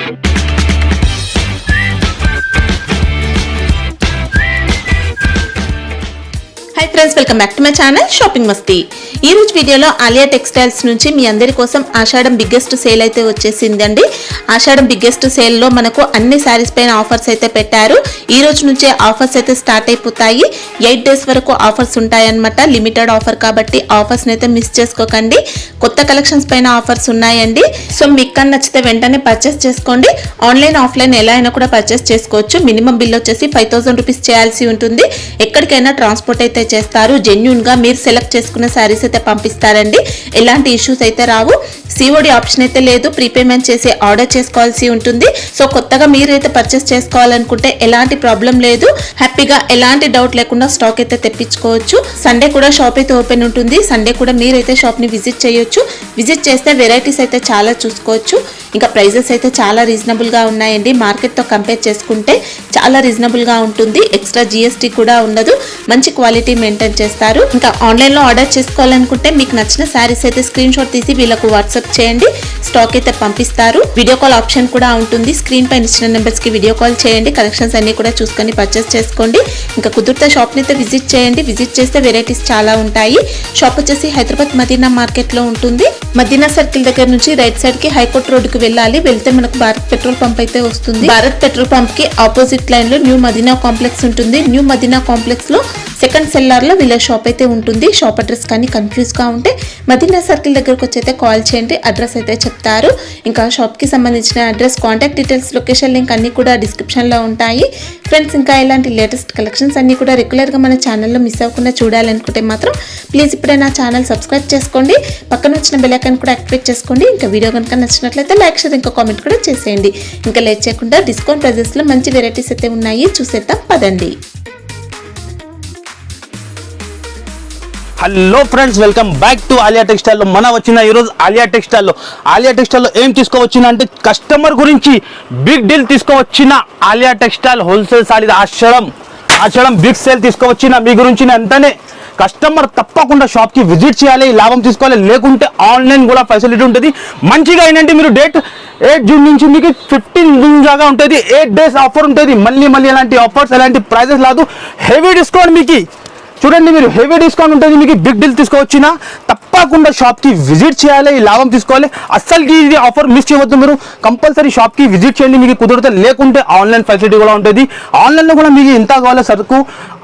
Hi friends, welcome back to my channel shopping మస్తీ. ఈ రోజు వీడియోలో ఆలియా టెక్స్టైల్స్ నుంచి మీ అందరి కోసం ఆషాఢం బిగ్గెస్ట్ సేల్ అయితే వచ్చేసిందండి. ఆషాఢం బిగ్గెస్ట్ సేల్లో మనకు అన్ని శారీస్ పైన ఆఫర్స్ అయితే పెట్టారు. ఈ రోజు నుంచే ఆఫర్స్ అయితే స్టార్ట్ అయిపోతాయి. 8 days వరకు ఆఫర్స్ ఉంటాయన్నమాట. లిమిటెడ్ ఆఫర్ కాబట్టి ఆఫర్స్ని అయితే మిస్ చేసుకోకండి. కొత్త కలెక్షన్స్ పైన ఆఫర్స్ ఉన్నాయండి. సో మీకు కానీ నచ్చితే వెంటనే పర్చేస్ చేసుకోండి. ఆన్లైన్ ఆఫ్లైన్ ఎలా అయినా కూడా పర్చేస్ చేసుకోవచ్చు. మినిమం బిల్ వచ్చేసి 5000 రూపీస్ చేయాల్సి ఉంటుంది. ఎక్కడికైనా ట్రాన్స్పోర్ట్ అయితే చేస్తారు. జెన్యూన్ గా మీరు సెలెక్ట్ చేసుకున్న శారీస్ అయితే పంపిస్తారండి. ఎలాంటి ఇష్యూస్ అయితే రావు. సిఓడి ఆప్షన్ అయితే లేదు. ప్రీపేమెంట్ చేసి ఆర్డర్ చేసుకోవాల్సి ఉంటుంది. సో కొత్తగా మీరైతే పర్చేస్ చేసుకోవాలనుకుంటే ఎలాంటి ప్రాబ్లం లేదు. హ్యాపీగా ఎలాంటి డౌట్ లేకుండా స్టాక్ అయితే తెప్పించుకోవచ్చు. సండే కూడా షాప్ అయితే ఓపెన్ ఉంటుంది. సండే కూడా మీరైతే షాప్ ని విజిట్ చేయొచ్చు. విజిట్ చేస్తే వెరైటీస్ అయితే చాలా చూసుకోవచ్చు. ఇంకా ప్రైజెస్ అయితే చాలా రీజనబుల్ గా ఉన్నాయండి. మార్కెట్ తో కంపేర్ చేసుకుంటే చాలా రీజనబుల్ గా ఉంటుంది. ఎక్స్ట్రా జిఎస్టీ కూడా ఉండదు. మంచి క్వాలిటీ మెయింటైన్ చేస్తారు. ఇంకా ఆన్లైన్ లో ఆర్డర్ చేసుకోవాలనుకుంటే మీకు నచ్చిన శారీస్ అయితే స్క్రీన్ షాట్ తీసి వీళ్ళకు వాట్సాప్ చేయండి. స్టాక్ అయితే పంపిస్తారు. వీడియో కాల్ ఆప్షన్ కూడా ఉంటుంది. స్క్రీన్ పైన ఇచ్చిన నెంబర్స్ కి వీడియో కాల్ చేయండి. కలెక్షన్స్ అన్ని కూడా చూసుకొని పర్చేస్ చేసుకోండి. ఇంకా కుదిరితే షాప్ ని అయితే విజిట్ చేయండి. విజిట్ చేస్తే వెరైటీస్ చాలా ఉంటాయి. షాప్ వచ్చేసి హైదరాబాద్ మదీనా మార్కెట్ లో ఉంటుంది. మదీనా సర్కిల్ దగ్గర నుంచి రైట్ సైడ్ కి హైకోర్ట్ రోడ్ కి వెళ్ళాలి. వెళ్తే మనకు భారత్ పెట్రోల్ పంప్ అయితే వస్తుంది. భారత్ పెట్రోల్ పంప్ కి ఆపోజిట్ లైన్ లో న్యూ మదీనా కాంప్లెక్స్ ఉంటుంది. న్యూ మదీనా కాంప్లెక్స్ లో సెకండ్ సెల్లార్ లో వీళ్ళ షాప్ అయితే ఉంటుంది. షాప్ అడ్రస్ కానీ కన్ఫ్యూజ్ గా ఉంటే మదీనా సర్కిల్ దగ్గరకు వచ్చి అయితే కాల్ చేయండి. అడ్రస్ అయితే చెప్తారు. ఇంకా షాప్ కి సంబంధించిన address, contact details, location link అన్ని కూడా డిస్క్రిప్షన్ లో ఉంటాయి. ఫ్రెండ్స్, ఇంకా ఇలాంటి లేటెస్ట్ కలెక్షన్స్ అన్ని కూడా రెగ్యులర్ గా మన ఛానల్లో మిస్ అవ్వకుండా చూడాలనుకుంటే మాత్రం ప్లీజ్ ఇప్పుడే నా ఛానల్ సబ్స్క్రైబ్ చేసుకోండి. పక్కన వచ్చిన బెల్ ఐకాన్ కూడా యాక్టివేట్ చేసుకోండి. ఇంకా వీడియో కనుక నచ్చినట్లయితే లైక్, షేర్, ఇంకా కామెంట్ కూడా చేసేయండి. ఇంకా లేట్ చేయకుండా డిస్కౌంట్ ప్రైజెస్ లో మంచి వెరైటీస్ అయితే ఉన్నాయి. చూసేద్దాం పదండి. Hello friends, welcome back to Aliya టెక్స్టైల్లో. మన వచ్చిన ఈరోజు ఆలియా టెక్స్టైల్లో ఏం తీసుకోవచ్చిన అంటే కస్టమర్ గురించి బిగ్ డీల్ తీసుకోవచ్చిన Aliya textile wholesale sari Ashadam big sale తీసుకోవచ్చిన మీ గురించి అంటేనే కస్టమర్ తప్పకుండా షాప్కి విజిట్ చేయాలి, లాభం తీసుకోవాలి. లేకుంటే ఆన్లైన్ కూడా ఫెసిలిటీ ఉంటుంది. మంచిగా ఏంటంటే మీరు డేట్ 8 June నుంచి మీకు 15 June దాకా ఉంటుంది. 8 days ఆఫర్ ఉంటుంది. మళ్ళీ ఎలాంటి ఆఫర్స్, ఎలాంటి ప్రైజెస్ రాదు. హెవీ డిస్కౌంట్ మీకు చూడండి. మీరు హెవీ డిస్కౌంట్ ఉంటుంది. మీకు బిగ్ డీల్ తీసుకోవచ్చిన తప్పకుండా షాప్కి విజిట్ చేయాలి, లాభం తీసుకోవాలి. అస్సలుకి ఇది ఆఫర్ మిస్ చేయవద్దు. మీరు కంపల్సరీ షాప్కి విజిట్ చేయండి. మీకు కుదిరితే. లేకుంటే ఆన్లైన్ ఫెసిలిటీ కూడా ఉంటుంది. ఆన్లైన్లో కూడా మీకు ఎంత కావాలో సరుకు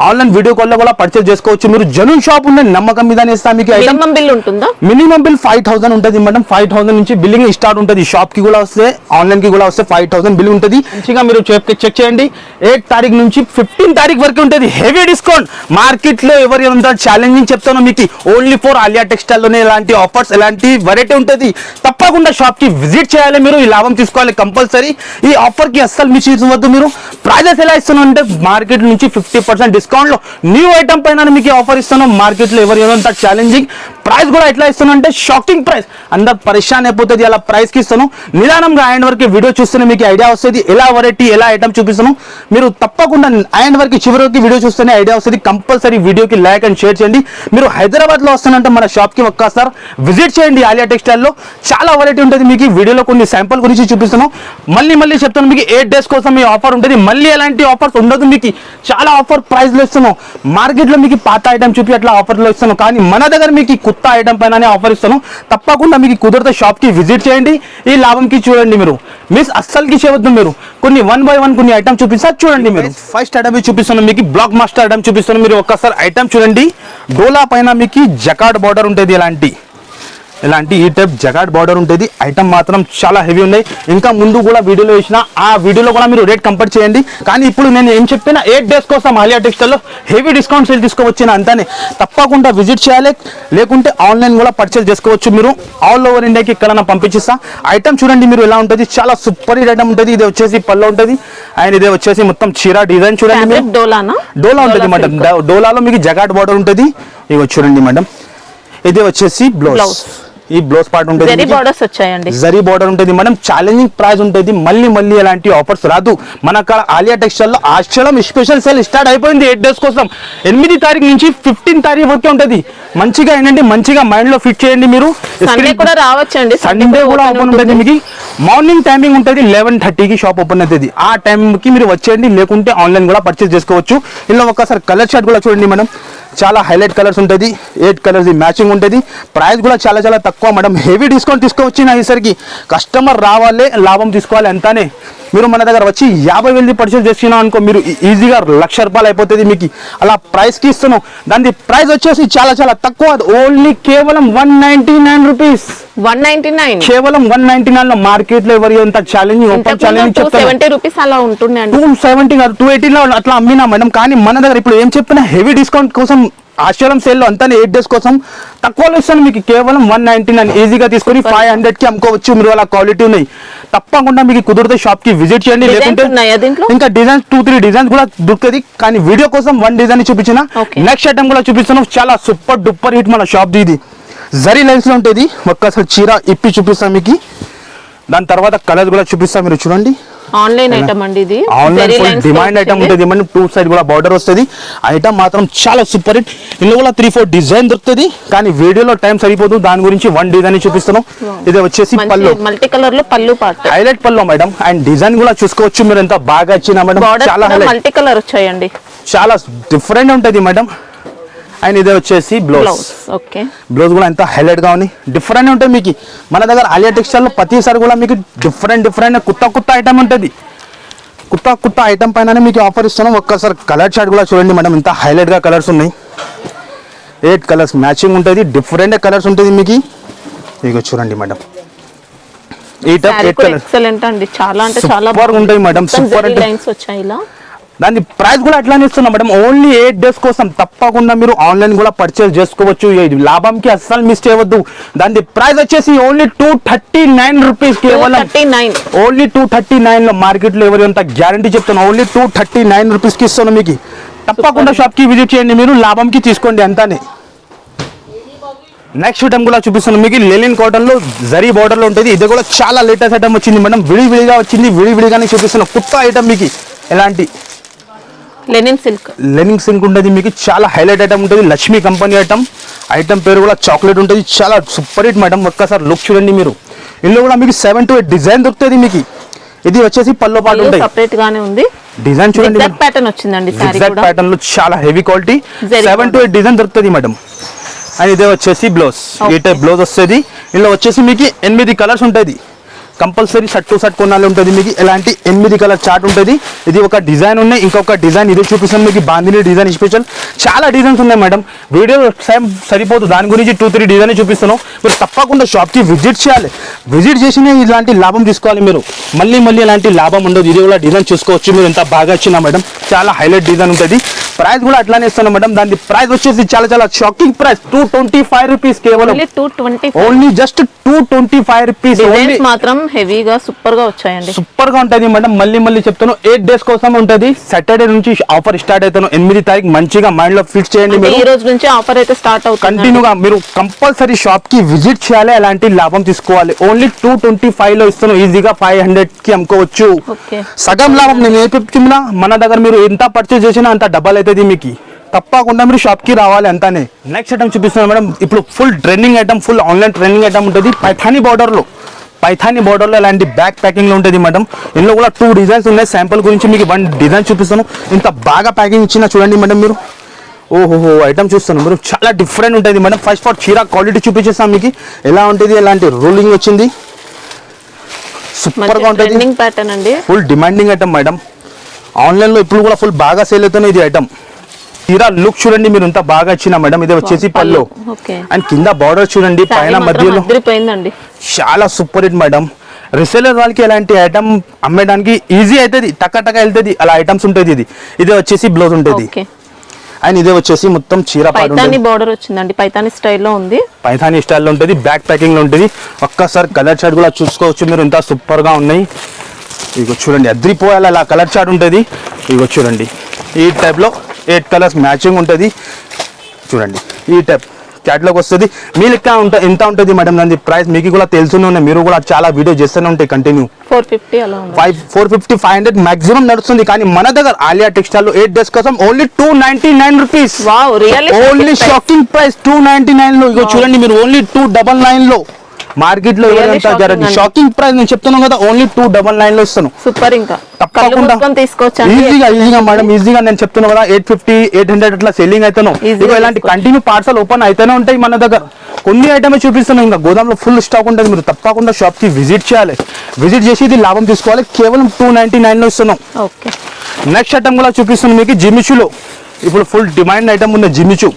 ఆన్లైన్ వీడియో కాల్లో కూడా పర్చేస్ చేసుకోవచ్చు. మీరు జనూన్ షాప్ ఉన్న నమ్మకం మీదనే ఇస్తాను. మీకు మినిమం బిల్ ఉంటుందా? మినిమం బిల్ 5000 ఉంటుంది మేడం. 5000 నుంచి బిల్లింగ్ స్టార్ట్ ఉంటుంది. షాప్ కి కూడా వస్తే, ఆన్లైన్ కి కూడా వస్తే 5000 బిల్ ఉంటుంది. మంచిగా మీరు చెక్ చేయండి. 8 తారీఖు నుంచి 15 తారీఖు వరకు ఉంటుంది. Heavy discount. మార్కెట్ లో ఎవరు ఎంత ఛాలెంజింగ్ చెప్తానో మీకు ఓన్లీ ఫర్ ఆలియా టెక్స్టైల్ లోనే ఎలాంటి ఆఫర్స్, ఎలాంటి వెరైటీ ఉంటుంది. తప్పకుండా షాప్ కి విజిట్ చేయాలి. మీరు ఈ లాభం తీసుకోవాలి కంపల్సరీ. ఈ ఆఫర్ కి అస్సలు మిస్ చేయవద్దు. మీరు ప్రైజెస్ ఎలా ఇస్తున్నాం అంటే మార్కెట్ నుంచి 50% డిస్కౌంట్ లో న్యూ ఐటమ్ పైన మీకు ఆఫర్ ఇస్తున్నాం. మార్కెట్ లో ఎవరు ఎంత ఛాలెంజింగ్ ప్రైస్ కూడా ఎట్లా ఇస్తున్నాం అంటే షాకింగ్ ప్రైస్. అందరు పరేషాన్ అయిపోతుంది. అలా ప్రైస్ కి ఇస్తాను. నిదానంగా ఆయన వరకు వీడియో చూస్తేనే మీకు ఐడియా వస్తుంది. ఎలా వెరైటీ, ఎలా ఐటమ్ చూపిస్తాను. మీరు తప్పకుండా ఆయన వరకు చివరి వరకు వీడియో చూస్తేనే ఐడియా వస్తుంది. కంపల్సరీ వీడియోకి లైక్ అండ్ షేర్ చేయండి. మీరు హైదరాబాద్ లో వస్తానంటే మన షాప్ కి ఒక్కసారి విజిట్ చేయండి. ఆలియా టెక్స్టైల్లో చాలా వెరైటీ ఉంటుంది. మీకు వీడియోలో కొన్ని శాంపుల్ గురించి చూపిస్తాను. మళ్ళీ చెప్తాను. మీకు 8 days కోసం ఈ ఆఫర్ ఉంటుంది. మళ్ళీ ఎలాంటి ఆఫర్స్ ఉండదు. మీకు చాలా ఆఫర్ ప్రైస్ లో ఇస్తున్నాం. మార్కెట్ లో మీకు పాత ఐటమ్ చూపి అట్లా ఆఫర్ లో ఇస్తాను. కానీ మన దగ్గర మీకు కొత్త ఐటమ్ పైన ఆఫర్ ఇస్తాను. తప్పకుండా మీకు కుదిరితే షాప్ కి విజిట్ చేయండి. ఈ లాభంకి చూడండి. మీరు మిస్ అస్సలుకి చేయవద్దు. మీరు కొన్ని 1 by 1 కొన్ని ఐటమ్ చూపిస్తారు. చూడండి. మీరు ఫస్ట్ ఐటమ్ చూపిస్తాను. మీకు బ్లాక్ మాస్టర్ ఐటమ్ చూపిస్తాను. మీరు ఒక్కసారి ఐటమ్ చూడండి. డోలా పైన మీకు జకార్డ్ బార్డర్ ఉంటుంది. ఇలాంటి ఈ టైప్ జకార్డ్ బార్డర్ ఉంటుంది. ఐటమ్ మాత్రం చాలా హెవీ ఉన్నాయి. ఇంకా ముందు కూడా వీడియోలో వేసిన ఆ వీడియోలో కూడా మీరు రేట్ కంపేర్ చేయండి. కానీ ఇప్పుడు నేను ఏం చెప్పినా 8 days కోసం ఆలియా టెక్స్టైల్లో హెవీ డిస్కౌంట్ సేల్ తీసుకోవచ్చిన అంతానే. తప్పకుండా విజిట్ చేయాలి. లేకుంటే ఆన్లైన్ కూడా పర్చేస్ చేసుకోవచ్చు. మీరు ఆల్ ఓవర్ ఇండియాకి ఎక్కడైనా పంపించిస్తా. ఐటమ్ చూడండి. మీరు ఎలా ఉంటుంది. చాలా సూపర్ ఐటమ్ ఉంటుంది. ఇది వచ్చేసి పళ్ళు ఉంటుంది. అండ్ ఇదే వచ్చేసి మొత్తం చీర డిజైన్ చూడండి. మీరు డోలా ఉంటుంది మేడం. డోలాలో మీకు జకార్డ్ బార్డర్ ఉంటుంది. ఇవి చూడండి మేడం. ఇది వచ్చేసి బ్లౌజ్. ఈ బ్లౌజ్ పార్ట్ ఉంటుంది, జరీ బోర్డర్స్ వచ్చాయండి, జరీ బోర్డర్ ఉంటుంది మేడం. ఛాలెంజింగ్ ప్రైస్ ఉంటుంది, మళ్ళీ ఎలాంటి ఆఫర్స్ రాదు. మన అక్కడ ఆలియా టెక్స్టైల్ లో ఆషాఢం స్పెషల్ సేల్ స్టార్ట్ అయిపోయింది 8 days కోసం. 8 తారీఖు నుంచి 15 తారీఖు వరకు ఉంటుంది. మంచిగా ఏంటంటే మంచిగా మైండ్ లో ఫిట్ చేయండి మీరు. సండే కూడా రావచ్చండి, సండే కూడా ఓపెన్ ఉంటుంది. మీకు మార్నింగ్ టైమింగ్ ఉంటుంది 11:30కి షాప్ ఓపెన్ అవుతుంది. ఆ టైంకి మీరు వచ్చేయండి, లేకుంటే ఆన్లైన్ కూడా పర్చేస్ చేసుకోవచ్చు. ఇలా ఒకసారి కలర్ షార్ట్ కూడా చూడండి మేడం, చాలా హైలైట్ కలర్స్ ఉంటుంది, 8 కలర్స్ మ్యాచింగ్ ఉంటుంది. ప్రైస్ కూడా చాలా తక్కువ మేడం. హెవీ డిస్కౌంట్ తీసుకొచ్చి ఈసరికి కస్టమర్ రావాలి, లాభం తీసుకోవాలి అంతానే. మీరు మన దగ్గర వచ్చి 50,000 పర్చేస్ చేసినా అనుకో, మీరు ఈజీగా ₹1,00,000 అయిపోతుంది మీకు. అలా ప్రైస్కి ఇస్తున్నాం. దాని ప్రైస్ వచ్చేసి చాలా తక్కువ, ఓన్లీ కేవలం 199 రూపీస్. 199 కేవలం 199 లో. మార్కెట్ లో ఎవరి ఎంత ఛాలెంజింగ్ ఓపెన్ ఛాలెంజ్ చెప్తాను, 270 రూపీస్ అలా ఉంటుండే, 270 కాదు 280 లో అట్లా అమ్మినా మేడం. కానీ మన దగ్గర ఇప్పుడు ఏం చెప్తున్నా, హెవీ డిస్కౌంట్ కోసం ఆషాఢం సేల్ లో అంతా 8 days కోసం తక్కువలో ఇస్తాను మీకు. కేవలం 199 ఈజీగా తీసుకొని 500కి అమ్ముకోవచ్చు. మీరు అలా క్వాలిటీ ఉన్నాయి. తప్పకుండా మీకు కుదిరితే షాప్ కి విజిట్ చేయండి, లేకుంటే ఇంకా డిజైన్స్ 2-3 డిజైన్స్ కూడా దొరుకుతుంది. కానీ వీడియో కోసం 1 డిజైన్ చూపించిన, నెక్స్ట్ ఐటమ్ కూడా చూపిస్తున్నాం. చాలా సూపర్ డూపర్ హిట్ మన షాప్ ఇది. జరీ లైన్స్ లో ఉంటుంది. ఒక్కసారి చీర ఇప్పి చూపిస్తాం మీకు, దాని తర్వాత కలర్ కూడా చూపిస్తాం. మీరు చూడండి, ఆన్లైన్ ఐటమ్ అండి ఇది, ఆన్లైన్ ఫుల్ డిమాండ్ ఐటమ్ ఉంటుంది. మనం 2 సైడ్ కూడా బార్డర్ వస్తుంది. ఐటమ్ మాత్రం చాలా సూపర్ హిట్. ఇందులో కూడా 3-4 డిజైన్ దొరుకుతుంది. కానీ వీడియోలో టైం సరిపోదు, దాని గురించి 1 డిజైన్ చూపిస్తున్నాం. ఇది వచ్చేసి పళ్ళు, మల్టీ కలర్ లో పళ్ళు పార్ట్, హైలైట్ పళ్ళు మేడం. అండ్ డిజైన్ కూడా చూసుకోవచ్చు మీరు, ఎంత బాగా వచ్చినా మేడం. చాలా మల్టీ కలర్ వచ్చాయండి, చాలా డిఫరెంట్ ఉంటుంది మేడం. అండ్ ఇదే వచ్చేసి బ్లౌజ్. ఓకే, బ్లౌజ్ కూడా ఎంత హైలైట్ గా ఉంది, డిఫరెంట్ ఉంటుంది మీకు. మన దగ్గర ఆలియా టెక్స్టైల్ లో ప్రతిసారి కూడా మీకు డిఫరెంట్ కొత్త ఐటమ్ ఉంటుంది. కొత్త ఐటమ్ పైన మీకు ఆఫర్ ఇస్తున్నాం. ఒక్కసారి కలర్ చార్ట్ కూడా చూడండి మేడం, ఎంత హైలైట్ గా కలర్స్ ఉన్నాయి. 8 కలర్స్ మ్యాచింగ్ ఉంటుంది, డిఫరెంట్ కలర్స్ ఉంటుంది మీకు. ఇక చూడండి మేడం, ఈ టైప్ 8 కలర్స్ ఎక్సలెంట్ అండి, చాలా సూపర్ ఉంటాయి మేడం. సూపర్ లైన్స్ వచ్చాయి ఇలా. దాని ప్రైస్ కూడా అట్లానే ఇస్తున్నాం మేడం, ఓన్లీ 8 days కోసం. తప్పకుండా మీరు ఆన్లైన్ కూడా పర్చేస్ చేసుకోవచ్చు. లాభంకి అస్సలు మిస్ చేయవద్దు. దాని ప్రైస్ వచ్చేసి ఓన్లీ 239 రూపీస్. కేవలం ఓన్లీ 239 లో. మార్కెట్ లో ఎవరు ఎంత గ్యారంటీ చెప్తాను, ఓన్లీ 239 రూపీస్ కి ఇస్తాను మీకు. తప్పకుండా షాప్ కి విజిట్ చేయండి, మీరు లాభంకి తీసుకోండి అంతానే. నెక్స్ట్ ఐటమ్ కూడా చూపిస్తాను మీకు, లెనిన్ కాటన్ లో జరీ బార్డర్ లో ఉంటుంది. ఇది కూడా చాలా లేటెస్ట్ ఐటమ్ వచ్చింది మేడం, విడివిడిగా వచ్చింది. విడివిడిగానే చూపిస్తాను కొత్త ఐటమ్ మీకు. ఎలాంటి లెనిన్ సిల్క్ ఉంటుంది మీకు, చాలా హైలైట్ ఐటమ్ ఉంటుంది. లక్ష్మీ కంపెనీ ఐటమ్ పేరు కూడా చాక్లెట్ ఉంటుంది. చాలా సూపర్ హిట్ మేడం. ఒక్కసారి లుక్ చూడండి మీరు. ఇందులో కూడా మీకు 7 to 8 డిజైన్ దొరుకుతుంది మీకు. ఇది వచ్చేసి పల్లో పాటు ఉంటుంది, సెపరేట్ గానే ఉంది. డిజైన్ చూడండి, జిగ్జాగ్ ప్యాటర్న్ వచ్చిందండి, జిగ్జాగ్ ప్యాటర్న్ లో చాలా హెవీ క్వాలిటీ. 7 to 8 డిజైన్ దొరుకుతుంది మేడం. అండ్ ఇదే వచ్చేసి బ్లౌజ్, ఈ టైప్ బ్లౌజ్ వస్తుంది. ఇందులో వచ్చేసి మీకు 8 కలర్స్ ఉంటుంది. కంపల్సరీ షర్ట్ టు షర్ట్ కొనాలి ఉంటుంది మీకు. ఎలాంటి 8 కలర్ చార్ట్ ఉంటుంది. ఇది ఒక డిజైన్ ఉన్నాయి, ఇంకొక డిజైన్ ఇది చూపిస్తాను మీకు, బాందిని డిజైన్ స్పెషల్. చాలా డిజైన్స్ ఉన్నాయి మేడం, వీడియో టైం సరిపోదు. దాని గురించి 2-3 డిజైన్ చూపిస్తున్నాం. మీరు తప్పకుండా షాప్కి విజిట్ చేయాలి. విజిట్ చేసినా ఇలాంటి లాభం తీసుకోవాలి మీరు. మళ్ళీ ఇలాంటి లాభం ఉండదు. ఇది కూడా డిజైన్ చూసుకోవచ్చు మీరు, ఎంత బాగా వచ్చినా మేడం. చాలా హైలైట్ డిజైన్ ఉంటుంది. ప్రైస్ కూడా అట్లానే ఇస్తాను మేడం. దాని ప్రైస్ వచ్చేసి చాలా షాకింగ్ ప్రైస్, 225 రూపీస్. కేవలం ఓన్లీ జస్ట్ 225 రూపీస్. మాత్రం హెవీగా సూపర్ గా వచ్చాయండి, సూపర్ గా ఉంటుంది మేడం. మళ్ళీ చెప్తాను, 8 days కోసం ఉంటుంది. సాటర్డే నుంచి ఆఫర్ స్టార్ట్ అవుతాను. 8 తారీఖు మంచిగా మైండ్ లో ఫిక్స్ చేయండి మీరు. ఈ రోజు నుంచి ఆఫర్ అయితే స్టార్ట్ అవుతుంది. కంటిన్యూగా మీరు కంపల్సరీ షాప్ కి విజిట్ చేయాలి, అలాంటి లాభం తీసుకోవాలి. ఓన్లీ 225 లో ఇస్తాను. ఈజీగా 500కి అమ్ముకోవచ్చు. సగం లాభం నేను ఏ చెప్తున్నా, మన దగ్గర మీరు ఎంత పర్చేస్ చేసినా అంత డబల్ అవుతుంది మీకు. తప్పకుండా మీరు షాప్ కి రావాలి అంతానే. నెక్స్ట్ ఐటమ్ చూపిస్తున్నాను మేడం. ఇప్పుడు full trending item, full online trending item ఉంటుంది. పైథానీ బార్డర్ లో ఇలాంటి బ్యాక్ ప్యాకింగ్ లో ఉంటుంది మేడం. ఇందులో కూడా 2 డిజైన్స్ ఉన్నాయి. శాంపుల్ గురించి మీకు 1 డిజైన్ చూపిస్తాను. ఇంత బాగా ప్యాకింగ్ ఇచ్చిన చూడండి మేడం మీరు. ఓహో ఐటమ్ చూస్తాను మీరు, చాలా డిఫరెంట్ ఉంటుంది మేడం. ఫస్ట్ ఫర్ చీర క్వాలిటీ చూపించేస్తాం మీకు ఎలా ఉంటుంది. ఎలాంటి రోలింగ్ వచ్చింది, సూపర్ గా ఉంటుంది. Full demanding item madam. Online లో ఇప్పుడు కూడా ఫుల్ బాగా సేల్ అవుతుంది ఇది ఐటమ్. తీరా లుక్ చూడండి మీరు, ఎంత బాగా వచ్చినా మేడం. ఇది వచ్చేసి పళ్ళు. అండ్ కింద బార్డర్ చూడండి, పైన మధ్యలో చాలా సూపర్ హిట్ మేడం. రిసేలర్ వాళ్ళకి ఎలాంటి ఐటమ్ అమ్మడానికి ఈజీ అవుతుంది, టక్క వెళ్తుంది. అలా ఐటమ్స్ ఉంటుంది. ఇది వచ్చేసి బ్లౌజ్ ఉంటుంది. అండ్ ఇదే వచ్చేసి మొత్తం చీర బార్డర్ వచ్చిందండి, పైతాని స్టైల్లో ఉంది. పైతాని స్టైల్లో ఉంటుంది, బ్యాక్ ప్యాకింగ్ లో ఉంటుంది. ఒక్కసారి కలర్ చార్ట్ కూడా చూసుకోవచ్చు మీరు, ఎంత సూపర్ గా ఉన్నాయి. ఇగో చూడండి, అద్రిపోయాలి అలా కలర్ చార్ట్ ఉంటుంది. ఇగో చూడండి, ఈ టైప్ లో 8 కలర్స్ మ్యాచింగ్ ఉంటుంది. చూడండి ఈ టైప్ క్యాటలాగ్ వస్తుంది. మీ లెక్క ఎంత ఉంటుంది మేడం దాని ప్రైస్ మీకు కూడా తెలుసునే ఉన్నాయి, మీరు కూడా చాలా వీడియో చేస్తూనే ఉంటాయి కంటిన్యూ. 450 అలా ఉంది. 450 500 మాక్సిమం నడుస్తుంది. కానీ మన దగ్గర ఆలియా టెక్స్టైల్ లో 8 days కోసం only 299 rupees. Wow, really only shocking price 299 లో. ఇగో చూడండి మీరు, ఓన్లీ 299 లో. మార్కెట్ లో ఎవరంతా గ్యారెంటీ షాకింగ్ ప్రైస్ నేను చెప్తున్నాను కదా, ఓన్లీ 299 లో ఇస్తాను. సూపర్. ఇంకా తప్పకుండా ఈజీగా మేడం, ఈజీగా నేను చెప్తున్నా కదా 850 800 అట్లా సెల్లింగ్ అయితేనో. ఇగో ఇలాంటి కంటిన్యూ పార్సల్ ఓపెన్ అయితేనే ఉంటాయి మన దగ్గర. కొన్ని ఐటమే చూపిస్తున్నాం, ఇంకా గోదాంలో ఫుల్ స్టాక్ ఉంటుంది. మీరు తప్పకుండా షాప్ కి విజిట్ చేయాలి, విజిట్ చేసి ఇది లాభం తీసుకోవాలి. కేవలం 299 లో ఇస్తున్నాం. నెక్స్ట్ ఐటమ్ కూడా చూపిస్తున్నాం మీకు జిమిచూలో. ఇప్పుడు ఫుల్ డిమాండ్ ఐటమ్ ఉంది జిమిచూ.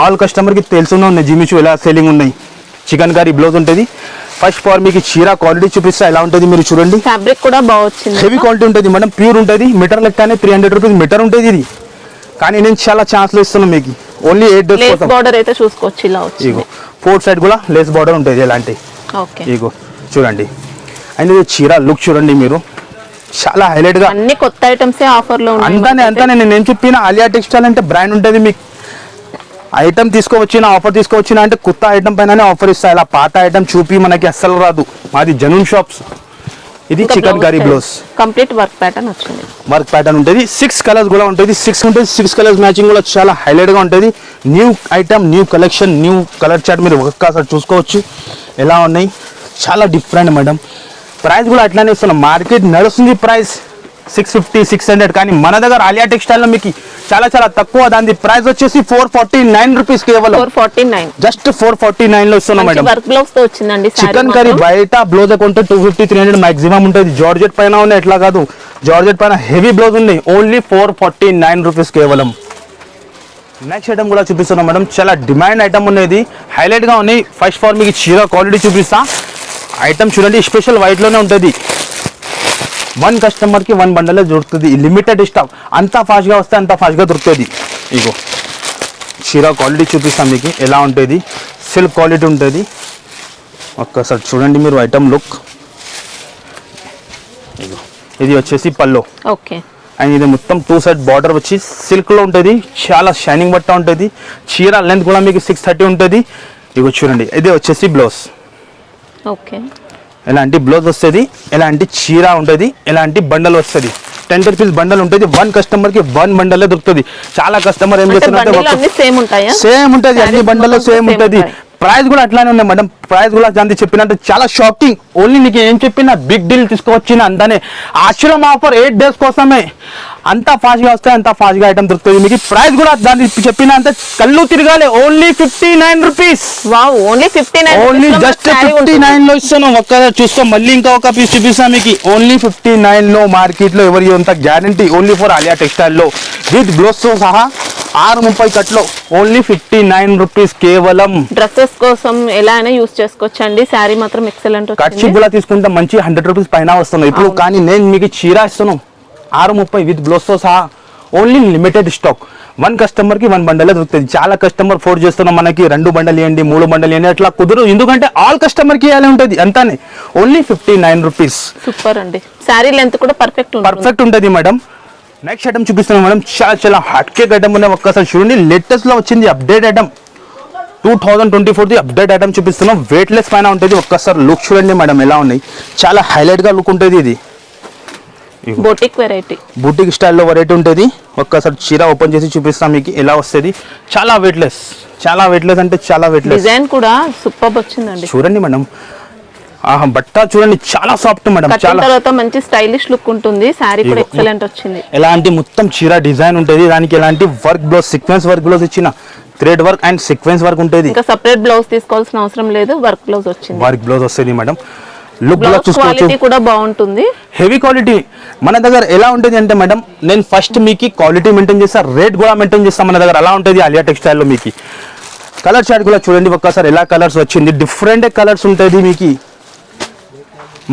ఆల్ కస్టమర్ కి తెలుసునే ఉంది జిమిచూ ఎలా సెల్లింగ్ ఉన్నాయి. చికెన్ కర్రీ బ్లౌజ్ ఉంటుంది. ఫస్ట్ ఫార్ మీకు చీర క్వాలిటీ చూపిస్తా ఎలా ఉంటుంది మీరు చూడండి. ఫ్యాబ్రిక్ కూడా బాగా వచ్చింది, హెవీ క్వాలిటీ ఉంటుంది మేడం, ప్యూర్ ఉంటుంది. మీటర్ లెక్కనే 300 రూపీస్ మీటర్ ఉంటుంది ఇది. కానీ నేను చాలా ఛాన్స్లు ఇస్తున్నాను మీకు, ఓన్లీ 8 days కోసం. బార్డర్ అయితే చూసుకోవచ్చు, ఇలా వచ్చింది. ఇగో 4 side కూడా లేస్ బార్డర్ ఉంటుంది ఎలాంటి. ఇగో చూడండి. అండ్ ఇది చీర లుక్ చూడండి మీరు, చాలా హైలైట్ గా అన్ని కొత్త ఐటమ్స్ ఆఫర్ లో ఉన్నాయి. అంతానే నేను చెప్పిన ఆలియా టెక్స్టైల్ అంటే బ్రాండ్ ఉంటుంది. మీకు ఐటమ్ తీసుకోవచ్చిన ఆఫర్ తీసుకోవచ్చిన అంటే కొత్త ఐటమ్ పైననే ఆఫర్ ఇస్తాయి. ఇలా పాత ఐటమ్ చూపి మనకి అస్సలు రాదు. మాది జనూన్ షాప్స్. ఇది chicken curry blouse, complete work pattern వచ్చింది. వర్క్ ప్యాటర్న్ ఉంటుంది. 6 కలర్స్ కూడా ఉంటుంది. 6 కలర్స్ మ్యాచింగ్ కూడా చాలా హైలైట్ గా ఉంటుంది. New item, new collection, new colour chart మీరు ఒక్కసారి చూసుకోవచ్చు ఎలా ఉన్నాయి. చాలా డిఫరెంట్ మేడం. ప్రైస్ కూడా అట్లానే ఇస్తున్నాం. మార్కెట్ నడుస్తుంది ప్రైస్ 650 600, కానీ మన దగ్గర ఆలియా టెక్స్టైల్ లో మీకు చాలా చాలా తక్కువ. దాని ప్రైస్ వచ్చేసి 449 రూపీస్ కేవలం. 449 జస్ట్ 449 లో ఇస్తున్నాం మేడం. వర్క్ బ్లౌజ్ తో వచ్చిందండి. చికెన్ కర్రీ బయట బ్లౌజ్ కొంటే 250 300 మాక్సిమం ఉంటుంది. జార్జెట్ పైన ఉన్నాయి, ఎట్లా కాదు జార్జెట్ పైన హెవీ బ్లౌజ్ ఉన్నాయి. ఓన్లీ 449 రూపీస్ కేవలం. నెక్స్ట్ ఐటమ్ కూడా చూపిస్తున్నాం మేడం, చాలా డిమాండ్ ఐటమ్ ఉన్నది, హైలైట్ గా ఉన్నాయి. ఫస్ట్ ఫార్ మీకు చీర క్వాలిటీ చూపిస్తా. ఐటమ్ చూడండి, స్పెషల్ వైట్ లోనే ఉంటుంది. 1 కస్టమర్ కి 1 బండలే దొరుకుతుంది. లిమిటెడ్ స్టాక్, అంత ఫాస్ట్ గా వస్తే అంత ఫాస్ట్ గా దొరుకుతుంది. ఇగో చీర క్వాలిటీ చూపిస్తాం మీకు ఎలా ఉంటుంది. సిల్క్ క్వాలిటీ ఉంటుంది. ఒక్కసారి చూడండి మీరు ఐటమ్ లుక్. ఇగో ఇది వచ్చేసి పల్లో. ఓకే. అండ్ ఇది మొత్తం 2 side బార్డర్ వచ్చి సిల్క్ లో ఉంటుంది. చాలా షైనింగ్ బట్ట ఉంటుంది. చీర లెంత్ కూడా మీకు 630 ఉంటుంది. ఇగో చూడండి, ఇది వచ్చేసి బ్లౌజ్. ఓకే. ఎలాంటి బ్లౌజ్ వస్తుంది, ఎలాంటి చీర ఉంటుంది, ఎలాంటి బండల్ వస్తుంది. 10 రూపీస్ బండల్ ఉంటుంది. 1 కస్టమర్ కి 1 బండలే దొరుకుతుంది. చాలా కస్టమర్ ఏం చేస్తున్నారు, సేమ్ ఉంటుంది, అన్ని బండల్లో సేమ్ ఉంటుంది. ప్రైస్ కూడా అట్లానే ఉన్నాయి మేడం. ప్రైస్ కూడా దాన్ని చెప్పినట్టు చాలా షాకింగ్. ఓన్లీ నీకు ఏం చెప్పినా బిగ్ డీల్ తీసుకువచ్చిన అంతానే. ఆశ్రమ ఆఫర్ 8 days కోసమే. అంత ఫాస్ట్ గా వస్తాయి, అంత ఫాస్ట్ గా ఐటమ్ దొరుకుతుంది మీకు. ప్రైస్ కూడా దాన్ని చెప్పిన అంత కళ్ళు తిరగాలి. Only 59 rupees. ఓన్లీ జస్ట్ 59 లో ఇస్తాను. ఒక్కసారి చూస్తాం, మళ్ళీ ఇంకా ఒక పీస్ చూపిస్తాం మీకు. ఓన్లీ 59 లో మార్కెట్ లో ఎవరి అంత guarantee. Only for Alia textile లో విత్ బ్లౌజ్ తో సహా 630 కట్లో ఓన్లీ 59 రూపీస్ కేవలం. డ్రెస్సెస్ కోసం ఎలా అయినా యూస్ చేసుకోవచ్చండి. శారీ మాత్రం ఎక్సలెంట్. కట్చి కూడా తీసుకుంటే మంచి 100 రూపీస్ పైన వస్తున్నాయి ఇప్పుడు. కానీ నేను మీకు చీర ఇస్తున్నాను 630 విత్ బ్లౌజ్ తో సహా. Only limited stock. 1 కస్టమర్ కి 1 బండలే దొరుకుతుంది. చాలా కస్టమర్ ఫోర్స్ చేస్తున్నాం, మనకి 2 బండలు ఇవ్వండి, 3 బండలు ఇవ్వండి, అట్లా కుదరదు. ఎందుకంటే ఆల్ కస్టమర్ కి ఇవ్వాలి ఉంటుంది అంతానే. Only 59 rupees. సూపర్ అండి. శారీ లెంత్ కూడా పర్ఫెక్ట్ ఉంటుంది మేడం. నెక్స్ట్ ఐటమ్ చూపిస్తున్నాం మేడం, చాలా హాట్ కేక్ ఐటమ్ ఉన్నాయి. ఒక్కసారి చూడండి, లేటెస్ట్ లో వచ్చింది అప్డేట్ ఐటమ్. 2024 అప్డేట్ ఐటమ్ చూపిస్తున్నాం. వెయిట్లెస్ పైన ఉంటుంది. ఒక్కసారి లుక్ చూడండి మేడం ఎలా ఉన్నాయి. చాలా హైలైట్ గా లుక్ ఉంటుంది. ఇది బూటిక్ స్టైల్లో వెరైటీ ఉంటుంది. ఒక్కసారి చీర ఓపెన్ చేసి చూపిస్తాం మీకు ఎలా వస్తుంది. చాలా వెయిట్లెస్ అంటే చాలా వెయిట్లెస్. డిజైన్ కూడా సూపర్ వచ్చిందండి. చూడండి మేడం, బట్ట చూడండి చాలా సాఫ్ట్ మేడం. చాలా మంచి స్టైలిష్ లుక్ ఉంటుంది. సారీ కూడా ఎక్సలెంట్ వచ్చింది. ఎలాంటి మొత్తం చీర డిజైన్ ఉంటుంది. దానికి ఎలాంటి work blouse, sequence work blouse ఇచ్చిన thread work and sequence work ఉంటుంది. ఇంకా సెపరేట్ బ్లౌజ్ తీసుకోవాల్సిన అవసరం లేదు. వర్క్ బ్లౌజ్ వచ్చింది. వర్క్ బ్లౌజ్ వస్తుంది మేడం. లుక్ కూడా చూసుకోవచ్చు, కూడా బాగుంటుంది. హెవీ క్వాలిటీ మన దగ్గర ఎలా ఉంటుంది అంటే మేడం, నేను ఫస్ట్ మీకు క్వాలిటీ మెయింటైన్ చేస్తా, రేట్ కూడా మెయింటైన్ చేస్తాం మన దగ్గర. అలా ఉంటుంది ఆలియా టెక్స్టైల్ లో. మీకు కలర్ చార్ట్ కూడా చూడండి ఒక్కసారి ఎలా కలర్స్ వచ్చింది. డిఫరెంట్ కలర్స్ ఉంటుంది మీకు.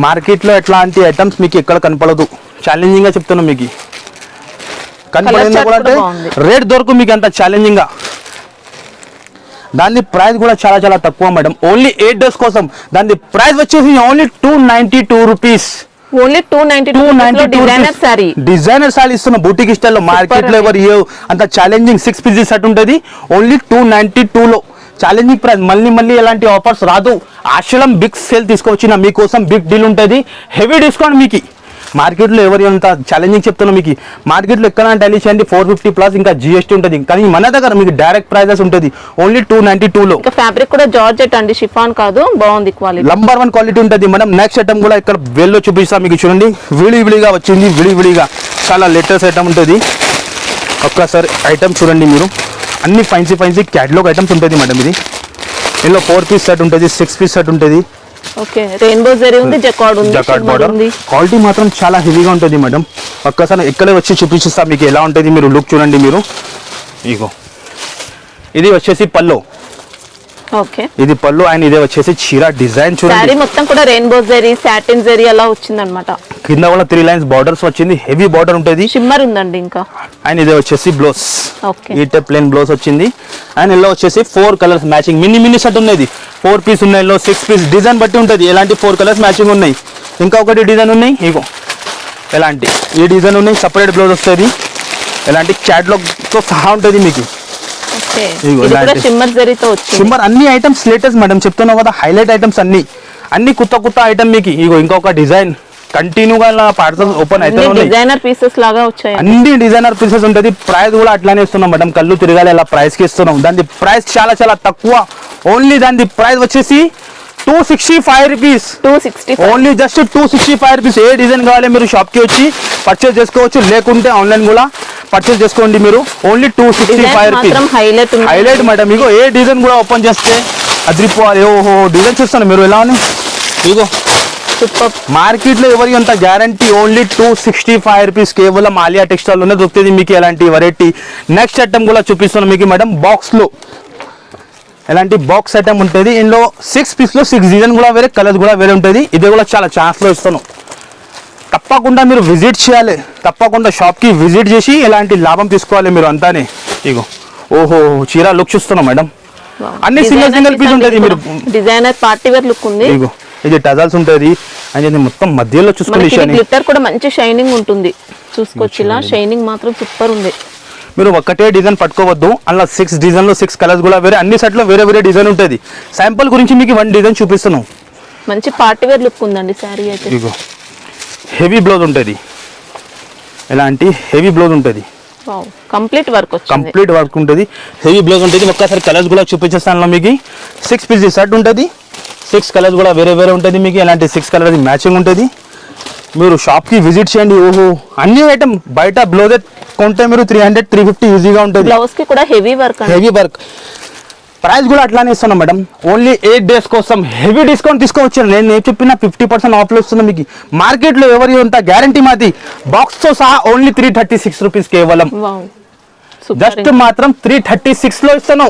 మార్కెట్ లో ఎట్లాంటి ఐటమ్స్ మీకు ఎక్కడ కనపడదు. ఛాలెంజింగ్ గా చెప్తున్నాను మీకు. కనపడిందా కూడా అంటే రేట్ దొరకు మీకు అంత ఛాలెంజింగ్ గా. దాని ప్రైస్ కూడా చాలా తక్కువ మేడం. ఓన్లీ 8 days కోసం. దాని ప్రైస్ వచ్చేసి only 292 rupees. Only 292 designer sorry ఇస్తున్న బూటిక్ స్టైల్ లో. మార్కెట్ లో ఎవరు అంత ఛాలెంజింగ్ 6 pieces సెట్ ఉంటుంది. ఓన్లీ 292 లో ఛాలెంజింగ్ ప్రైస్, మళ్ళీ ఎలాంటి ఆఫర్స్ రాదు. ఆశ్రయం బిగ్ సేల్ తీసుకొచ్చిన మీకోసం బిగ్ డీల్ ఉంటుంది, హెవీ డిస్కౌంట్ మీకు. మార్కెట్లో ఎవరి అంత ఛాలెంజింగ్ చెప్తున్నా మీకు, మార్కెట్లో ఎక్కడ డైలీ చేయండి 450 ప్లస్ ఇంకా జిఎస్టీ ఉంటుంది, కానీ మన దగ్గర మీకు డైరెక్ట్ ప్రైజెస్ ఉంటుంది ఓన్లీ 292లో. ఇంకా ఫ్యాబ్రిక్ కూడా జార్జెట్ అండి, షిఫాన్ కాదు, బాగుంది క్వాలిటీ, నంబర్ 1 క్వాలిటీ ఉంటుంది మేడం. నెక్స్ట్ ఐటమ్ కూడా ఇక్కడ వేల్లో చూపిస్తాం మీకు, చూడండి విడివిడిగా వచ్చింది, విడివిడిగా చాలా లేటెస్ట్ ఐటమ్ ఉంటుంది. ఒక్కసారి ఐటమ్ చూడండి మీరు, అన్ని ఫైన్సీ క్యాటలాగ్ ఐటమ్స్ ఉంటుంది మేడం. ఇది ఇందులో 4 పీస్ సెట్ ఉంటుంది, 6 పీస్ సెట్ ఉంటుంది. ఓకే, రెయిన్బో జరీ ఉంది, జకార్డ్ ఉంది, జకార్డ్ బార్డర్. క్వాలిటీ మాత్రం చాలా హెవీగా ఉంటుంది మేడం. ఒక్కసారి ఇక్కడే వచ్చి చూపిస్తా మీకు ఎలా ఉంటుంది, మీరు లుక్ చూడండి మీరు. ఇగో ఇది వచ్చేసి పల్లో, ఓకే ఇది పళ్ళు, అండ్ ఇదే వచ్చేసి చీర డిజైన్ చూడండి. సారీ మొత్తం కూడా రెయిన్బో జరీ, సాటిన్ జరీ అలా వచ్చింది అన్నమాట. కింద కూడా 3 లైన్స్ బార్డర్స్ వచ్చింది, హెవీ బార్డర్ ఉంటుంది, షిమ్మర్ ఉందండి ఇంకా. అండ్ ఇదే వచ్చేసి బ్లౌజ్, ఓకే ఈ టైప్ ప్లేన్ బ్లౌజ్ వచ్చింది. అండ్ ఇలా వచ్చేసి 4 కలర్స్ మ్యాచింగ్, మినీ సెట్ ఉన్నది, 4 పీస్ ఉన్నాయి, 6 పీస్ డిజైన్ బట్టి ఉంటుంది. ఎలాంటి 4 కలర్స్ మ్యాచింగ్ ఉన్నాయి. ఇంకా ఒకటి డిజైన్ ఉన్నాయి, ఇగో ఎలాంటి ఈ డిజైన్ ఉన్నాయి, సపరేట్ బ్లౌజ్ వస్తుంది, ఎలాంటి క్యాటలాగ్తో సహా ఉంటుంది మీకు. షిమ్మర్ అన్ని ఐటమ్స్ లేటెస్ట్ మేడం, చెప్తున్నావు కదా, హైలైట్ ఐటమ్స్ అన్ని కొత్త ఐటమ్ మీకు. ఇగో ఇంకొక డిజైన్ కంటిన్యూగా పార్సల్ ఓపెన్ అయితే డిజైనర్ పీసెస్ లాగా వచ్చాయి, అన్ని డిజైనర్ పీసెస్ ఉంటుంది. ప్రైస్ కూడా అట్లానే ఇస్తున్నాం మేడం, కళ్ళు తిరగాలి ఇలా ప్రైస్ కి ఇస్తున్నాం. దాని ప్రైస్ చాలా తక్కువ, ఓన్లీ దాని ప్రైస్ వచ్చేసి 265 రూపీస్, ఓన్లీ జస్ట్ 265 రూపీస్. ఏ డిజైన్ కావాలి మీరు షాప్ కి వచ్చి పర్చేస్ చేసుకోవచ్చు, లేకుంటే ఆన్లైన్ కూడా పర్చేస్ చేసుకోండి మీరు. Only 265 rupees, highlight madam. ఇగో ఏ డిజైన్ కూడా ఓపెన్ చేస్తే అదిరిపోవాలి. ఓహో డిజైన్ చూస్తాను మీరు ఎలా అని. ఇగో మార్కెట్ లో ఎవరికి అంత గ్యారంటీ, ఓన్లీ 265 రూపీస్ కేవలం ఆలియా టెక్స్టైల్ లోనే దొరుకుతుంది మీకు ఎలాంటి వెరైటీ. నెక్స్ట్ ఐటమ్ కూడా చూపిస్తున్నాను మీకు మేడం, బాక్స్ లో ఎలాంటి బాక్స్ ఐటమ్ ఉంటుంది. ఇందులో 6 పీస్ లో 6 డిజైన్ కూడా వేరే, కలర్స్ కూడా వేరే ఉంటుంది. ఇది కూడా చాలా ఛాన్స్ లో ఇస్తాను, తప్పకుండా మీరు విజిట్ చేయాలి, తప్పకుండా షాప్ కి విజిట్ చేసి ఎలాంటి లాభం తీసుకోవాలి మీరు అంతానే. ఇగో ఓహో చీర లుక్ చూస్తున్నాం మేడం, అన్ని సింగిల్ పీస్ ఉంటుంది. మీరు డిజైనర్ పార్టీ వేర్ లుక్ ఉంది. ఇగో ఇది టజల్స్ ఉంటుంది, అండ్ మొత్తం మధ్యలో చూసుకోండి, గ్లిట్టర్ కూడా మంచి షైనింగ్ ఉంటుంది, చూసుకోవచ్చు. ఇలా షైనింగ్ మాత్రం సూపర్ ఉంది. మీరు ఒక్కటే డిజైన్ పట్టుకోవద్దు, అలా 6 డిజైన్ లో 6 కలర్స్ కూడా వేరే, అన్ని సెట్ లో వేరే డిజైన్ ఉంటుంది. శాంపుల్ గురించి మీకు 1 డిజైన్ చూపిస్తున్నాం. మంచి పార్టీ వేర్ లుక్ ఉందండి సారీ అయితే. ఇగో హెవీ బ్లౌజ్ ఉంటుంది, ఎలాంటి హెవీ బ్లౌజ్ ఉంటుంది, కంప్లీట్ వర్క్ ఉంటుంది, హెవీ బ్లౌజ్ ఉంటుంది. ఒక్కసారి కలర్స్ కూడా చూపించేస్తాను మీకు. 6 పీస్ సెట్ ఉంటుంది, 6 కలర్స్ కూడా వేరే ఉంటుంది మీకు. ఎలాంటి 6 కలర్స్ మ్యాచింగ్ ఉంటుంది. మీరు షాప్కి విజిట్ చేయండి. ఓహో అన్ని ఐటమ్ బయట బ్లౌజ్ కొంటే మీరు 300-350 ఈజీగా ఉంటుంది. బ్లౌజ్ కి కూడా హెవీ వర్క్. ప్రైస్ కూడా అట్లానే ఇస్తున్నాం మేడం, ఓన్లీ 8 డేస్ కోసం హెవీ డిస్కౌంట్ తీసుకోవచ్చు. నేను ఏం చెప్పినా 50% ఆఫ్లో ఇస్తున్నాం మీకు. మార్కెట్లో ఎవరి అంత గ్యారంటీ మాది, బాక్స్ తో సహా ఓన్లీ 336 రూపీస్ కేవలం. జస్ట్ మాత్రం 336 లో ఇస్తాను.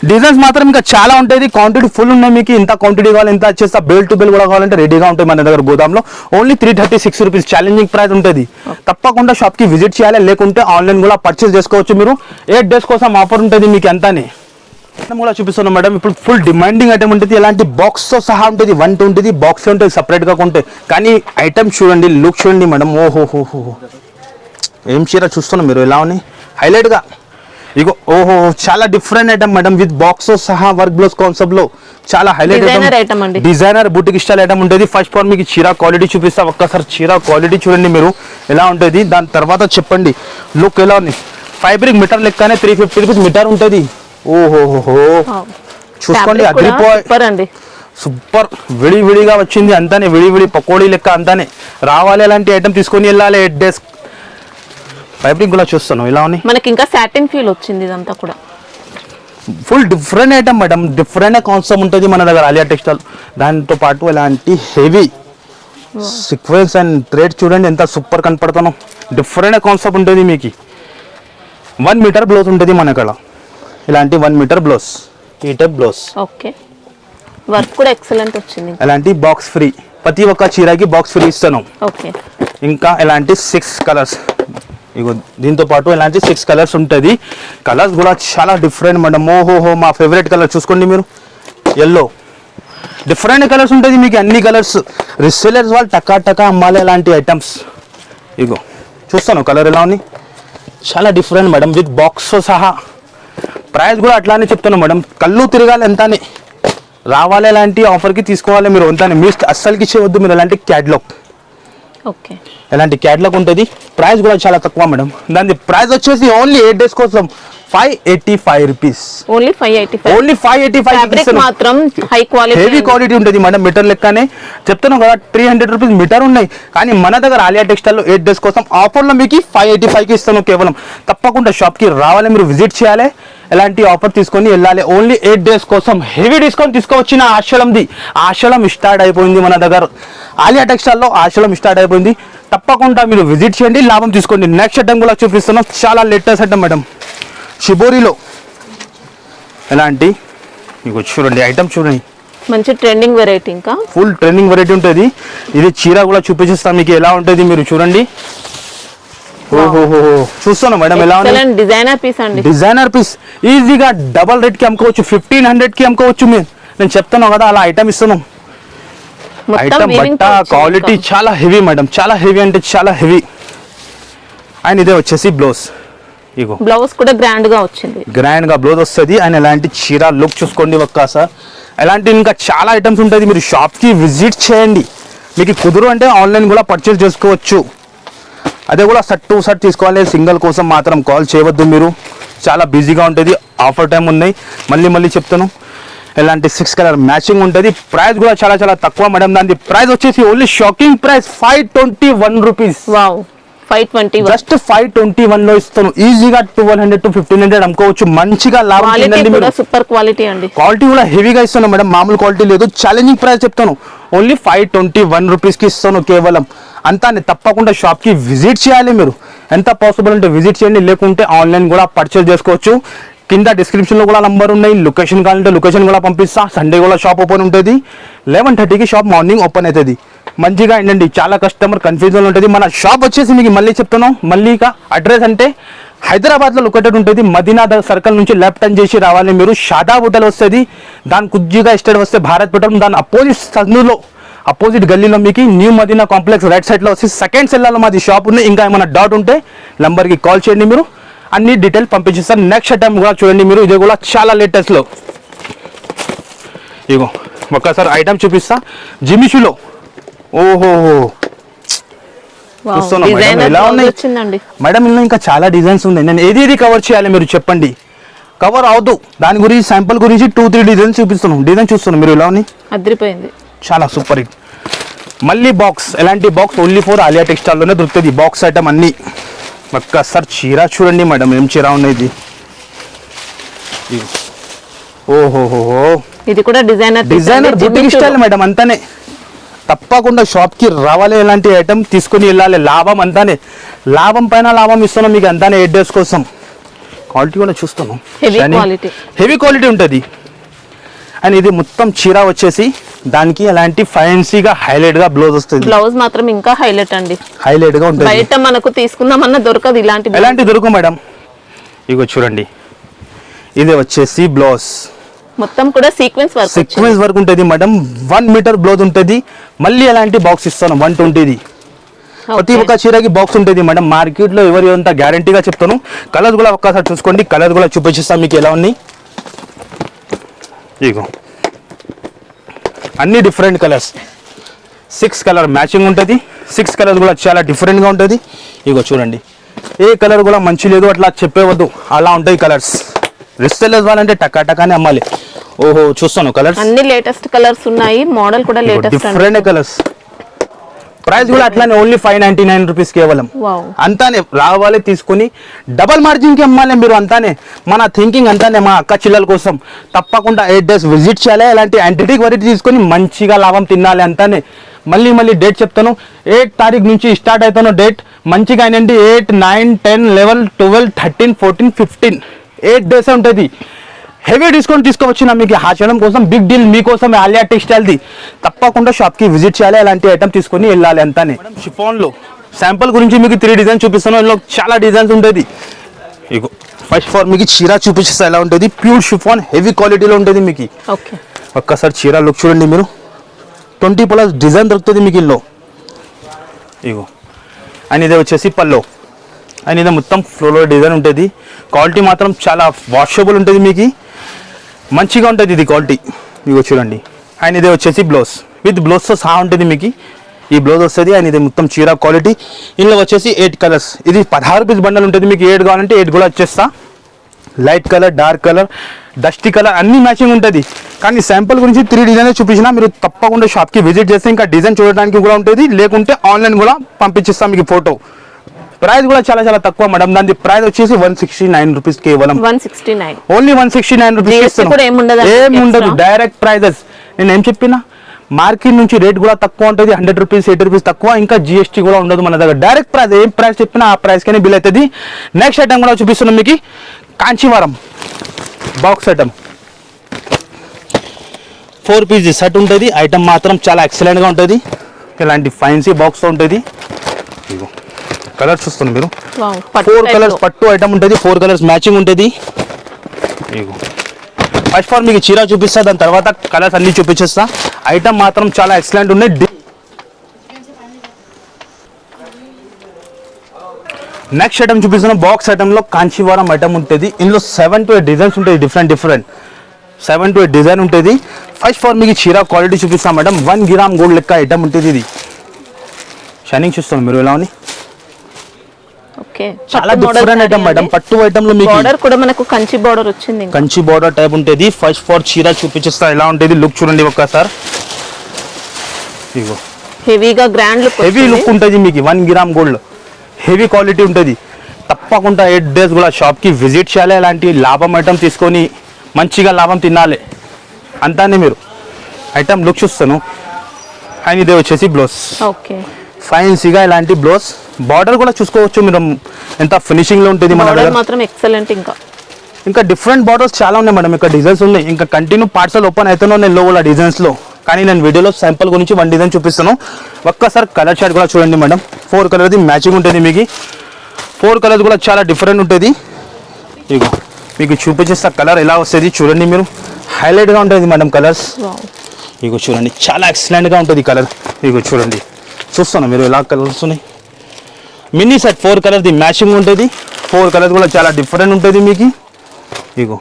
డిజైన్స్ మాత్రం ఇంకా చాలా ఉంటుంది, క్వాంటిటీ ఫుల్ ఉన్నాయి మీకు. ఇంత క్వాంటిటీ కావాలి ఇంత వచ్చేస్తా, బెల్ టు బెల్ కూడా కావాలంటే రెడీగా ఉంటాయి మన దగ్గర గోదాంలో. ఓన్లీ 336 రూపీస్ ఛాలెంజింగ్ ప్రైస్ ఉంటుంది. తప్పకుండా షాప్ కి విజిట్ చేయాలి, లేకుంటే ఆన్లైన్ కూడా పర్చేస్ చేసుకోవచ్చు మీరు. 8 డేస్ కోసం ఆఫర్ ఉంటుంది మీకు అంతానే. కూడా చూపిస్తున్నాం మేడం, ఇప్పుడు ఫుల్ డిమాండింగ్ ఐటమ్ ఉంటుంది. ఎలాంటి బాక్స్ తో సహా ఉంటుంది, 120 బాక్స్ ఉంటుంది సపరేట్ గా కొంటే. కానీ ఐటమ్ చూడండి, లుక్ చూడండి మేడం. ఓహో ఏం చీర చూస్తున్నాం మీరు, ఎలా ఉన్నాయి హైలైట్ గా. ఇగో ఓహో చాలా different item madam, with box సహా వర్క్ బ్లౌజ్ కాన్సెప్ట్ లో చాలా highlight item, designer boutique style item ఉంటుంది. ఫస్ట్ పాయింట్ మీకు చీర క్వాలిటీ చూపిస్తా. ఒక్కసారి చీర క్వాలిటీ చూడండి మీరు ఎలా ఉంటుంది. దాని తర్వాత చెప్పండి లుక్ ఎలా ఉంది. ఫ్యాబ్రిక్ మీటర్ లెక్కనే 350 రూపీస్ మీటర్ ఉంటుంది. ఓహోహో చూసుకోండి, అదిరిపోయి సూపర్ విడిగా వచ్చింది అంతానే, విడి పకోడీ లెక్క అంతానే రావాలి. అలాంటి ఐటమ్ తీసుకొని వెళ్ళాలి. 8 డేస్ ఫ్యాబ్రిక్ కూడా చూస్తాను ఇలా ఉన్నాయి. మనకి ఇంకా సాటిన్ ఫీల్ వచ్చింది, ఇదంతా కూడా full different item madam, different concept ఉంటుంది మన దగ్గర ఆలియా టెక్స్టైల్. దాంతో పాటు ఇలాంటి హెవీ సీక్వెన్స్ అండ్ థ్రెడ్ చూడండి ఎంత సూపర్ కనపడుతున్నాం. డిఫరెంట్ కాన్సెప్ట్ ఉంటుంది మీకు. 1 మీటర్ బ్లౌజ్ ఉంటుంది మన ఇక్కడ, ఇలాంటి 1 మీటర్ బ్లౌజ్, ఈ టైప్ బ్లౌజ్. ఓకే వర్క్ కూడా ఎక్సలెంట్ వచ్చింది. ఇలాంటి బాక్స్ ఫ్రీ, ప్రతి ఒక్క చీరకి బాక్స్ ఫ్రీ ఇస్తాను. ఓకే ఇంకా ఇలాంటి 6 కలర్స్, ఇగో దీంతో పాటు ఇలాంటి 6 కలర్స్ ఉంటుంది. కలర్స్ కూడా చాలా డిఫరెంట్ మేడం. ఓహోహో మా ఫేవరెట్ కలర్ చూసుకోండి మీరు, ఎల్లో. డిఫరెంట్ కలర్స్ ఉంటుంది మీకు, అన్ని కలర్స్. రీసెలర్స్ వాళ్ళు టకా అమ్మాలి అలాంటి ఐటమ్స్. ఇగో చూస్తాను కలర్ ఎలా ఉంది, చాలా డిఫరెంట్ మేడం, విత్ బాక్స్ సహా ప్రైస్ కూడా అట్లానే చెప్తున్నాం మేడం, కళ్ళు తిరగాలి ఎంతనే రావాలి, ఎలాంటి ఆఫర్కి తీసుకోవాలి మీరు అంతానే, మిస్ అస్సలకి చేయవద్దు మీరు. ఎలాంటి క్యాట్లాగ్, ఓకే ఎలాంటి క్యాట్లాగ్ ఉంటుంది. ప్రైస్ కూడా చాలా తక్కువ మేడం, దాని ప్రైస్ వచ్చేసి ఓన్లీ 8 days కోసం 585 రూపీస్. ఓన్లీ 585. ఓన్లీ 585. ఫ్యాబ్రిక్ మాత్రం హై క్వాలిటీ, హెవీ క్వాలిటీ ఉంటుంది మేడం. మీటర్ లెక్కనే చెప్తున్నాం కదా, 300 రూపీస్ మీటర్ ఉన్నాయి. కానీ మన దగ్గర ఆలియా టెక్స్టైల్లో 8 days కోసం ఆఫర్లో మీకు 585కి ఇస్తాను కేవలం. తప్పకుండా షాప్కి రావాలి, మీరు విజిట్ చేయాలి, ఎలాంటి ఆఫర్ తీసుకొని వెళ్ళాలి. ఓన్లీ 8 days కోసం హెవీ డిస్కౌంట్ తీసుకొచ్చిన ఆషాఢంది. ఆషాఢం స్టార్ట్ అయిపోయింది మన దగ్గర, ఆలియా టెక్స్టైల్లో ఆషాఢం స్టార్ట్ అయిపోయింది. తప్పకుండా మీరు విజిట్ చేయండి, లాభం తీసుకోండి. నెక్స్ట్ ఐటమ్ కూడా చూపిస్తున్నాం, చాలా లేటెస్ట్ ఐటమ్ మేడం, షిబోరిలో ఎలాంటి మీకు చూడండి ఐటమ్ చూడండి, మంచి ట్రెండింగ్ వెరైటీ, ఇంకా ఫుల్ ట్రెండింగ్ వెరైటీ ఉంటుంది. ఇది చీర కూడా చూపించేస్తాం మీకు ఎలా ఉంటుంది, మీరు చూడండి. ఓహోహో చూస్తున్నాం మేడం ఎలా ఉంది, డిజైనర్ పీస్ అండి. డిజైనర్ పీస్ ఈజీగా డబల్ రేట్ కి అమ్ముకోవచ్చు, 1500 కి అమ్ముకోవచ్చు. నేను చెప్తాను కదా, అలా ఐటమ్ ఇస్తున్నాం. ఐటమ్ బట్ట క్వాలిటీ చాలా హెవీ మేడం, చాలా హెవీ అంటే చాలా హెవీ. అండ్ ఇదే వచ్చేసి బ్లౌజ్, ఇగో బ్లౌజ్ కూడా గ్రాండ్ గా వచ్చింది, గ్రాండ్ గా బ్లౌజ్ వస్తుంది. అండ్ ఎలాంటి చీర లుక్ చూసుకోండి ఒక్కసారి. ఎలాంటి ఇంకా చాలా ఐటమ్స్ ఉంటుంది, మీరు షాప్ కి విజిట్ చేయండి. మీకు కుదురు అంటే ఆన్లైన్ కూడా పర్చేస్ చేసుకోవచ్చు. అదే కూడా సెట్ టు సెట్ తీసుకోవాలి, సింగిల్ కోసం మాత్రం కాల్ చేయవద్దు మీరు, చాలా బిజీగా ఉంటుంది. ఆఫర్ టైం ఉన్నాయి, మళ్ళీ చెప్తాను. ఎలాంటి 6 కలర్ మ్యాచింగ్ ఉంటుంది. ప్రైస్ కూడా చాలా చాలా తక్కువ మేడం, దాని ప్రైస్ వచ్చేసి only shocking price 521 rupees. Wow, 521, just 521 లో ఇస్తాను. ఈజీగా 1200 to 1500 అమ్ముకోవచ్చు. మంచిగా లాభం తినండి మీరు. సూపర్ క్వాలిటీ అండి, క్వాలిటీ కూడా హెవీగా ఇస్తాను మేడం, మామూలు క్వాలిటీ లేదు. ఛాలెంజింగ్ ప్రైస్ చెప్తాను, ఓన్లీ 521 రూపీస్ కి ఇస్తాను కేవలం. అంతానే తప్పకుండా షాప్ కి విజిట్ చేయాలి మీరు, ఎంత పాసిబుల్ అంటే విజిట్ చేయండి, లేకుంటే ఆన్లైన్ కూడా పర్చేస్ చేసుకోవచ్చు. కింద డిస్క్రిప్షన్ లో కూడా నంబర్ ఉన్నాయి, లొకేషన్ కావాలంటే లొకేషన్ కూడా పంపిస్తా. సండే కూడా షాప్ ఓపెన్ ఉంటుంది, 11:30కి షాప్ మార్నింగ్ ఓపెన్ అవుతుంది. మంచిగా ఏంటండి, చాలా కస్టమర్ కన్ఫ్యూజన్ ఉంటుంది. మన షాప్ వచ్చేసి మీకు మళ్ళీ చెప్తున్నాం, మళ్ళీ అడ్రస్ అంటే హైదరాబాద్లో లొకేటెడ్ ఉంటుంది. మదీనా సర్కిల్ నుంచి లెఫ్ట్ టర్న్ చేసి రావాలి మీరు, షాదాబ్ హోటల్ వస్తుంది. దాని కొద్దిగా స్టేట్ వస్తే భారత్ పెట్రోల్, దాని అపోజిట్ సందులో అపోజిట్ గల్లీలో మీకు new Madina complex right side లో వచ్చి సెకండ్ సెల్లాలో మాది షాప్ ఉంది. ఇంకా ఏమైనా డౌట్ ఉంటే నంబర్కి కాల్ చేయండి, మీరు అన్ని డీటెయిల్ పంపించేస్తారు. నెక్స్ట్ ఐటమ్ కూడా చూడండి మీరు, ఇది కూడా చాలా లేటెస్ట్ లో. ఇగో ఒక్కసారి ఐటమ్ చూపిస్తా, జిమిషులో. ఓహో చూస్తున్నాం మేడం, ఎలా ఉన్నాయి మేడం, ఇందులో ఇంకా చాలా డిజైన్స్ ఉన్నాయి. నేను ఏది కవర్ చేయాలి మీరు చెప్పండి, కవర్ అవద్దు. దాని గురించి శాంపుల్ గురించి 2-3 డిజైన్స్ చూపిస్తున్నాం. డిజైన్ చూస్తున్నాం మీరు, ఎలా ఉన్నాయి, అదిరిపోయింది, చాలా సూపర్ హిట్. మళ్ళీ బాక్స్, ఎలాంటి బాక్స్ ఓన్లీ ఫర్ ఆలియా టెక్స్టైల్లోనే దొరుకుతుంది బాక్స్ ఐటమ్ అన్ని. ఒక్కసారి చీర చూడండి మేడం, ఏం చీర ఉన్నాయి. ఓహోహో ఇది కూడా డిజైనర్ బుటిక్ స్టైల్ మేడం, అంతానే. తప్పకుండా షాప్ కి రావాలి, ఎలాంటి ఐటమ్ తీసుకుని వెళ్ళాలి. లాభం అంతానే, లాభం పైన లాభం ఇస్తున్నాం మీకు అంతానే 8 days కోసం. క్వాలిటీ కూడా చూస్తున్నాం, హెవీ క్వాలిటీ ఉంటుంది. అండ్ ఇది మొత్తం చీర వచ్చేసి దానికి ఎలాంటి ఫ్యాన్సీగా హైలైట్ గా బ్లౌజ్ వస్తుంది. బ్లౌజ్ మాత్రం ఇంకా హైలైట్ అండి, హైలైట్ గా ఉంటుంది. బయట మనకు తీసుకుందామన్నా దొరకదు ఇలాంటి దొరకదు మేడం. ఇగో చూడండి, ఇది వచ్చేసి బ్లౌజ్ మొత్తం కూడా సీక్వెన్స్ వర్క్ ఉంటుంది మేడం. 1 మీటర్ బ్లౌజ్ ఉంటుంది. మళ్ళీ ఎలాంటి బాక్స్ ఇస్తాను 120ది. ప్రతి ఒక్క చీరకి బాక్స్ ఉంటుంది మేడం. మార్కెట్ లో ఎవరి అంత గ్యారంటీగా చెప్తాను. కలర్స్ కూడా ఒక్కసారి చూసుకోండి, కలర్ కూడా చూపించేస్తాను మీకు ఎలా ఉన్నాయి. ఇగో అన్ని డిఫరెంట్ కలర్స్, 6 కలర్ మ్యాచింగ్ ఉంటుంది. 6 కలర్స్ కూడా చాలా డిఫరెంట్ గా ఉంటుంది. ఇగో చూడండి, ఏ కలర్ కూడా మంచి లేదు అట్లా చెప్పేవద్దు, అలా ఉంటాయి కలర్స్. రిస్టెల్ ఇవ్వాలంటే టకాటకానే అమ్మాలి. ఓహో చూస్తాను కలర్స్, అన్ని లేటెస్ట్ కలర్స్ ఉన్నాయి, మోడల్ కూడా లేటెస్ట్, డిఫరెంట్ కలర్స్. ప్రైస్ కూడా అట్లానే ఓన్లీ 599 రూపీస్ కేవలం. అంతానే రావాలి, తీసుకుని డబల్ మార్జిన్ కి అమ్మాలి మీరు. అంతానే మన థింకింగ్, అంతానే మా అక్క చిల్లల కోసం. తప్పకుండా 8 days విజిట్ చేయాలి, ఇలాంటి యాంటిటిక్ వెరైటీ తీసుకొని మంచిగా లాభం తినాలి. అంతానే మళ్ళీ డేట్ చెప్తాను, 8 తారీఖు నుంచి స్టార్ట్ అవుతాను డేట్. మంచిగా అయినండి 8, 9, 10, 11, 12, 13, 14, 15 8 days ఉంటుంది. హెవీ డిస్కౌంట్ తీసుకోవచ్చిన మీకు ఆచరణ కోసం, బిగ్ డీల్ మీకోసం ఆలియా టెక్స్టైల్ది. తప్పకుండా షాప్కి విజిట్ చేయాలి, అలాంటి ఐటమ్ తీసుకొని వెళ్ళాలి. అంతానే షిఫాన్లో శాంపుల్ గురించి మీకు 3 డిజైన్స్ చూపిస్తాను. ఇందులో చాలా డిజైన్స్ ఉంటుంది. ఇగో ఫస్ట్ ఫర్ మీకు చీర చూపిస్తా ఎలా ఉంటుంది. ప్యూర్ షిఫాన్ హెవీ క్వాలిటీలో ఉంటుంది మీకు. ఒక్కసారి చీర లుక్ చూడండి మీరు, 20+ డిజైన్ దొరుకుతుంది మీకు ఇందులో. ఇగో అండ్ ఇదే వచ్చేసి పల్లో. అండ్ ఇది మొత్తం ఫ్లోరల్ డిజైన్ ఉంటుంది. క్వాలిటీ మాత్రం చాలా వాషబుల్ ఉంటుంది, మీకు మంచిగా ఉంటుంది ఇది క్వాలిటీ. ఇగో చూడండి. అండ్ ఇది వచ్చేసి బ్లౌజ్ విత్ బ్లౌజ్తో సహా ఉంటుంది మీకు ఈ బ్లౌజ్ వస్తుంది. అండ్ ఇది మొత్తం చీర క్వాలిటీ. ఇందులో వచ్చేసి 8 కలర్స్. ఇది 16 రూపీస్ బండల్ ఉంటుంది. మీకు 8 కావాలంటే 8 కూడా వచ్చేస్తా. Light colour, dark colour, dusty colour అన్ని మ్యాచింగ్ ఉంటుంది. కానీ శాంపుల్ గురించి 3 డిజైన్ చూపించినా మీరు తప్పకుండా షాప్కి విజిట్ చేస్తే ఇంకా డిజైన్ చూడడానికి కూడా ఉంటుంది, లేకుంటే ఆన్లైన్ కూడా పంపించిస్తాం మీకు ఫోటో. ప్రైస్ కూడా చాలా చాలా తక్కువ మేడం. దాని ప్రైస్ వచ్చేసి 169 రూపీస్ కేవలం. 169 ఓన్లీ 169 రూపీస్. ఏముండదు, డైరెక్ట్ ప్రైజెస్. నేను ఏం చెప్పినా మార్కెట్ నుంచి రేట్ కూడా తక్కువ ఉంటుంది, 100 రూపీస్ 80 రూపీస్ తక్కువ. ఇంకా జిఎస్టీ కూడా ఉండదు మన దగ్గర. డైరెక్ట్ ప్రైస్, ఏం ప్రైస్ చెప్పినా ఆ ప్రైస్కే బిల్ అవుతుంది. నెక్స్ట్ ఐటమ్ కూడా చూపిస్తున్నాం మీకు, Kanchivaram box item 4 piece set ఉంటుంది. ఐటమ్ మాత్రం చాలా ఎక్సలెంట్గా ఉంటుంది. ఇలాంటి ఫైన్సీ బాక్స్తో ఉంటుంది. ఇగో కలర్స్ చూస్తున్నారు మీరు, 4 కలర్స్ పట్టు ఐటమ్ ఉంటుంది. 4 కలర్స్ మ్యాచింగ్ ఉంటుంది. ఇగో ఫస్ట్ ఫార్ మీకు చీర చూపిస్తా, దాని తర్వాత కలర్స్ అన్ని చూపించేస్తా. ఐటమ్ మాత్రం చాలా ఎక్సలెంట్ ఉన్నాయి. నెక్స్ట్ ఐటమ్ చూపిస్తున్న బాక్స్ ఐటమ్లో కాంచీవరం ఐటమ్ ఉంటుంది. ఇందులో 7 to 8 డిజైన్స్ ఉంటుంది, డిఫరెంట్ 7 to 8 డిజైన్ ఉంటుంది. ఫస్ట్ ఫార్ మీకు చీర క్వాలిటీ చూపిస్తాం మేడం. 1 గ్రామ్ గోల్డ్ లెక్క ఐటమ్ ఉంటుంది. ఇది షైనింగ్ చూస్తాం మీరు ఎలా ఉంది, చాలా డిఫరెంట్ ఐటమ్ మేడం. పట్టు ఐటమ్ లో మీకు బోర్డర్ కూడా మనకు కంచి బోర్డర్ వచ్చింది, కంచి బోర్డర్ టైప్ ఉంటుంది. ఫస్ట్ ఫార్ చీర చూపించేస్తా ఎలా ఉంటుంది. లుక్ చూడండి ఒక్కసారి. ఇగో హెవీగా గ్రాండ్ లుక్, హెవీ లుక్ ఉంటుంది మీకు. 1 గ్రామ్ గోల్డ్ హెవీ క్వాలిటీ ఉంటుంది. తప్పకుండా 8 days కూడా షాప్కి విజిట్ చేయాలి. అలాంటి లాభం ఐటమ్ తీసుకొని మంచిగా లాభం తినాలి అంతానే మీరు. ఐటమ్ లుక్ చూస్తాను. అండ్ ఇదే వచ్చేసి బ్లౌజ్. ఓకే, ఫైన్సీగా ఇలాంటి బ్లౌజ్. బార్డర్ కూడా చూసుకోవచ్చు మీరు ఎంత ఫినిషింగ్ లో ఉంటుంది. మన దగ్గర మాత్రం ఎక్సలెంట్. ఇంకా డిఫరెంట్ బార్డర్స్ చాలా ఉన్నాయి మేడం. ఇక్కడ డిజైన్స్ ఉన్నాయి. ఇంకా కంటిన్యూ పార్సల్ ఓపెన్ అవుతాను నేను లోపల డిజైన్స్ లో. కానీ నేను వీడియోలో శాంపుల్ గురించి 1 డిజైన్ చూపిస్తాను. ఒక్కసారి కలర్ షార్ట్ కూడా చూడండి మేడం. 4 కలర్ది మ్యాచింగ్ ఉంటుంది మీకు. 4 కలర్స్ కూడా చాలా డిఫరెంట్ ఉంటుంది. ఇగో మీకు చూపించేస్తా కలర్ ఎలా వస్తుంది చూడండి మీరు. హైలైట్గా ఉంటుంది మేడం కలర్స్. ఇగో చూడండి చాలా ఎక్సలెంట్గా ఉంటుంది కలర్. ఇగో చూడండి, చూస్తాను మీరు ఎలా కలర్స్ ఉన్నాయి. మినీ సెట్ 4 కలర్ది మ్యాచింగ్ ఉంటుంది. 4 కలర్స్ కూడా చాలా డిఫరెంట్ ఉంటుంది మీకు. ఇగో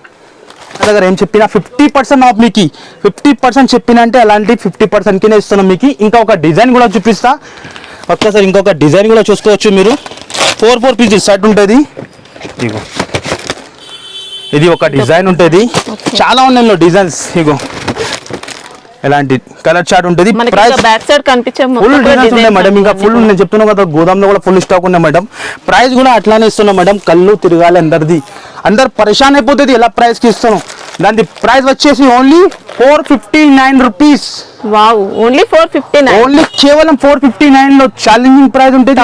నా దగ్గర ఏం చెప్పినా 50% ఆఫ్ మీకు. 50% చెప్పినా అంటే అలాంటి 50%కినే ఇస్తున్నాం మీకు. ఇంకా ఒక డిజైన్ కూడా చూపిస్తా. ఒక్కసారి ఇంకొక డిజైన్ కూడా చూసుకోవచ్చు మీరు. 4 పీసెస్ సెట్ ఉంటుంది. ఇగో ఇది ఒక డిజైన్ ఉంటుంది. చాలా ఉన్నాయి డిజైన్స్. ఇగో ఎలాంటి కలర్ చార్ట్ ఉంటుంది. ఫుల్ డిజైన్స్ ఉన్నాయి మేడం. ఇంకా ఫుల్ నేను చెప్తున్నా కదా, గోదాంలో కూడా ఫుల్ స్టాక్ ఉన్నాయి మేడం. ప్రైస్ కూడా అట్లానే ఇస్తున్నాం మేడం. కళ్ళు తిరగాలి అందరిది, అందరు పరేషాన్ అయిపోతుంది ఎలా ప్రైస్ కి ఇస్తున్నాం. దాని ప్రైస్ వచ్చేసి ఓన్లీ 459 రూపీస్. ఓన్లీ 459, ఓన్లీ కేవలం 459 లో ఛాలెంజింగ్ ప్రైస్ ఉంటుంది.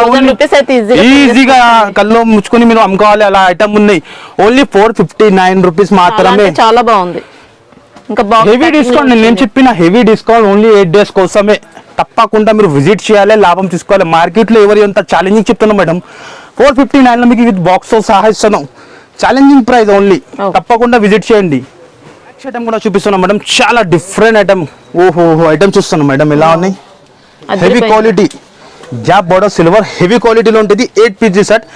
ఈజీగా కళ్ళు ముచ్చుకొని మీరు అమ్ముకోవాలి అలా ఐటమ్ ఉన్నాయి. ఓన్లీ 459 రూపీస్ మాత్రమే. చాలా బాగుంది. ఇంకా హెవీ డిస్కౌంట్. నేను ఏం చెప్పిన హెవీ డిస్కౌంట్ ఓన్లీ 8 days కోసమే. తప్పకుండా మీరు విజిట్ చేయాలి, లాభం తీసుకోవాలి. మార్కెట్లో ఎవరి అంత ఛాలెంజింగ్ చెప్తున్నాం మేడం. 459 లో మీకు విత్ బాక్స్ తో సహా ఇస్తున్నాం. Challenging price only. తప్పకుండా విజిట్ చేయండి. నెక్స్ట్ ఐటమ్ కూడా చూపిస్తున్నాం మేడం. చాలా డిఫరెంట్ ఐటమ్. ఓహో ఐటమ్ చూస్తున్నాం మేడం ఎలా ఉన్నాయి. Heavy quality job border silver heavy క్వాలిటీలో ఉంటుంది. 8 పీసెస్ సెట్.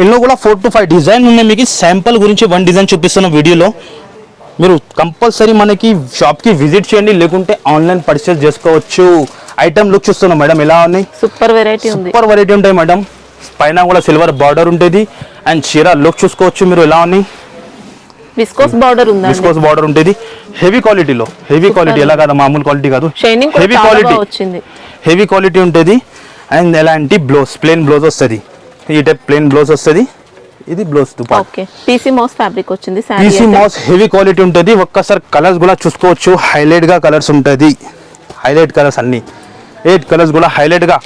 ఇందులో కూడా 4 to 5 డిజైన్ ఉన్నాయి మీకు. శాంపుల్ గురించి 1 డిజైన్ చూపిస్తున్న వీడియోలో. మీరు కంపల్సరీ మనకి షాప్కి విజిట్ చేయండి, లేకుంటే ఆన్లైన్ పర్చేస్ చేసుకోవచ్చు. ఐటమ్ లుక్ చూస్తున్నాం మేడం ఎలా ఉన్నాయి. సూపర్ వెరైటీ ఉంటాయి మేడం. పైన కూడా సిల్వర్ బార్డర్ ఉంటుంది. అండ్ చీర లుక్ చూసుకోవచ్చు మీరు ఎలా ఉన్నాయి. విస్కోస్ బార్డర్ ఉంది. విస్కోస్ బార్డర్ ఉంటుంది. హెవీ క్వాలిటీలో. హెవీ క్వాలిటీ ఎలా కాదు, మామూలు క్వాలిటీ కాదు, హెవీ క్వాలిటీ. హెవీ క్వాలిటీ ఉంటుంది. అండ్ ఎలాంటి బ్లౌజ్, ప్లెయిన్ బ్లౌజ్ వస్తుంది. ఈ టైప్ ప్లెయిన్ బ్లౌజ్ వస్తుంది. ఇది బ్లౌజ్ పీసీ మౌస్ ఫ్యాబ్రిక్ వచ్చింది. పీసీ మౌస్ హెవీ క్వాలిటీ ఉంటుంది. ఒక్కసారి కలర్స్ కూడా చూసుకోవచ్చు. హైలైట్ గా కలర్స్ ఉంటుంది. హైలైట్ కలర్స్ అన్ని 8 కలర్స్ కూడా హైలైట్ గా.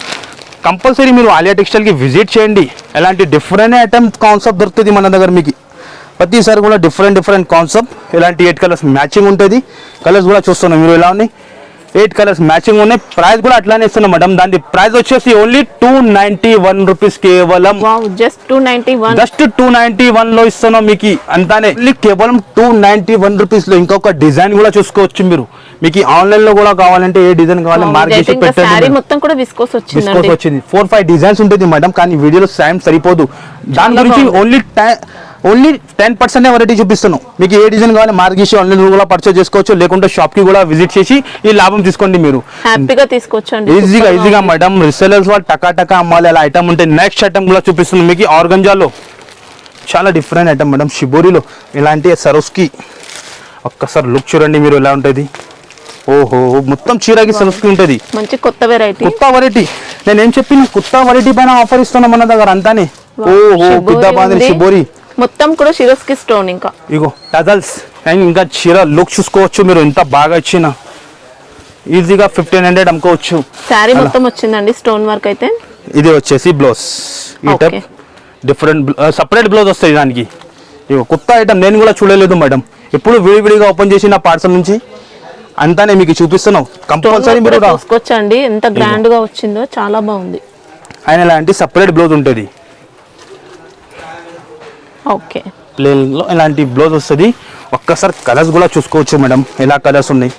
కంపల్సరీ మీరు ఆలియా టెక్స్టైల్ కి విజిట్ చేయండి. ఎలాంటి డిఫరెంట్ ఐటమ్ కాన్సెప్ట్ దొరుకుతుంది మన దగ్గర మీకు. ప్రతిసారి కూడా డిఫరెంట్ కాన్సెప్ట్. ఇలాంటి 8 కలర్స్ మ్యాచింగ్ ఉంటుంది. కలర్స్ కూడా చూస్తున్నాం మీరు ఎలా ఉన్నాయి. 8 కలర్స్ మ్యాచింగ్ ఉన్నాయి. ప్రైస్ కూడా అట్లానే ఇస్తున్నాం మేడం. దాని ప్రైస్ వచ్చేసి ఓన్లీ 291 రూపీస్ కేవలం. జస్ట్ 291 లో ఇస్తున్నాం మీకు. అంతానే కేవలం 291 రూపీస్ లో. ఇంకొక డిజైన్ కూడా చూసుకోవచ్చు మీరు. మీకు ఆన్లైన్ లో కూడా కావాలంటే ఏ డిజైన్ కావాలి మార్క్ చేసి శారీ పెట్టండి. మొత్తం కూడా విస్కోస్ వచ్చిందండి. విస్కోస్ వచ్చింది. 4-5 డిజైన్స్ ఉంటుంది మేడం, కానీ వీడియోలో టైం సరిపోదు. దాని గురించి ఓన్లీ 10% వెరైటీ చూపిస్తున్నాం. మీకు ఏ డిజైన్ కావాలి మార్క్ చేసి ఆన్లైన్ కూడా పర్చేస్ చేసుకోవచ్చు, లేకుంటే షాప్ కి కూడా విజిట్ చేసి ఈ లాభం తీసుకోండి. మీరు హ్యాపీగా తీసుకోవచ్చు ఈజీగా మేడం. రిసెలర్స్ వాళ్ళు టకా అమ్మాలి అలా ఐటమ్ ఉంటే నెక్స్ట్ ఐటమ్ కూడా చూపిస్తున్నాం మీకు. ఆర్గంజాలో చాలా డిఫరెంట్ ఐటమ్ మేడం, షిబోరిలో ఇలాంటి సరోస్కి. ఒక్కసారి లుక్ చూడండి మీరు ఎలా ఉంటుంది. ఓహో, మొత్తం చీరకి సరోస్కి ఉంటుంది. మంచి కొత్త వెరైటీ. నేను ఏం చెప్పిన కొత్త వెరైటీ పైన ఆఫర్ ఇస్తున్నాం మన దగ్గర అంతానే. ఓహో, పెద్ద బాంధని షిబోరి మొత్తం కూడా Swarovski stone. Ego tassels and ఇంకా చీర లుక్ చూసుకోవచ్చు మీరు. ఎంత బాగా ఇచ్చిన ఈజీగా 1500 అమ్ముకోవచ్చు. శారీ మొత్తం వచ్చిందండి స్టోన్ వర్క్ అయితే. ఇది వచ్చేసి బ్లౌజ్. ఈ టైప్ డిఫరెంట్ సపరేట్ బ్లౌజ్ వస్తాయి దానికి. ఇగో కొత్త ఐటమ్, నేను కూడా చూడలేదు మేడం. ఎప్పుడు విడివిడిగా ఓపెన్ చేసి నా పార్సల్ నుంచి అంతానే మీకు చూపిస్తున్నాం. కంపల్సరీ మీరు చూసుకోవచ్చండి ఎంత గ్రాండ్ గా వచ్చిందో, చాలా బాగుంది. ఆయన ఇలాంటి సపరేట్ బ్లౌజ్ ఉంటుంది. ఓకే, ప్లేన్ లో ఇలాంటి బ్లౌజ్ వస్తుంది. ఒక్కసారి కలర్స్ కూడా చూసుకోవచ్చు మేడం, ఎలా కలర్స్ ఉన్నాయి.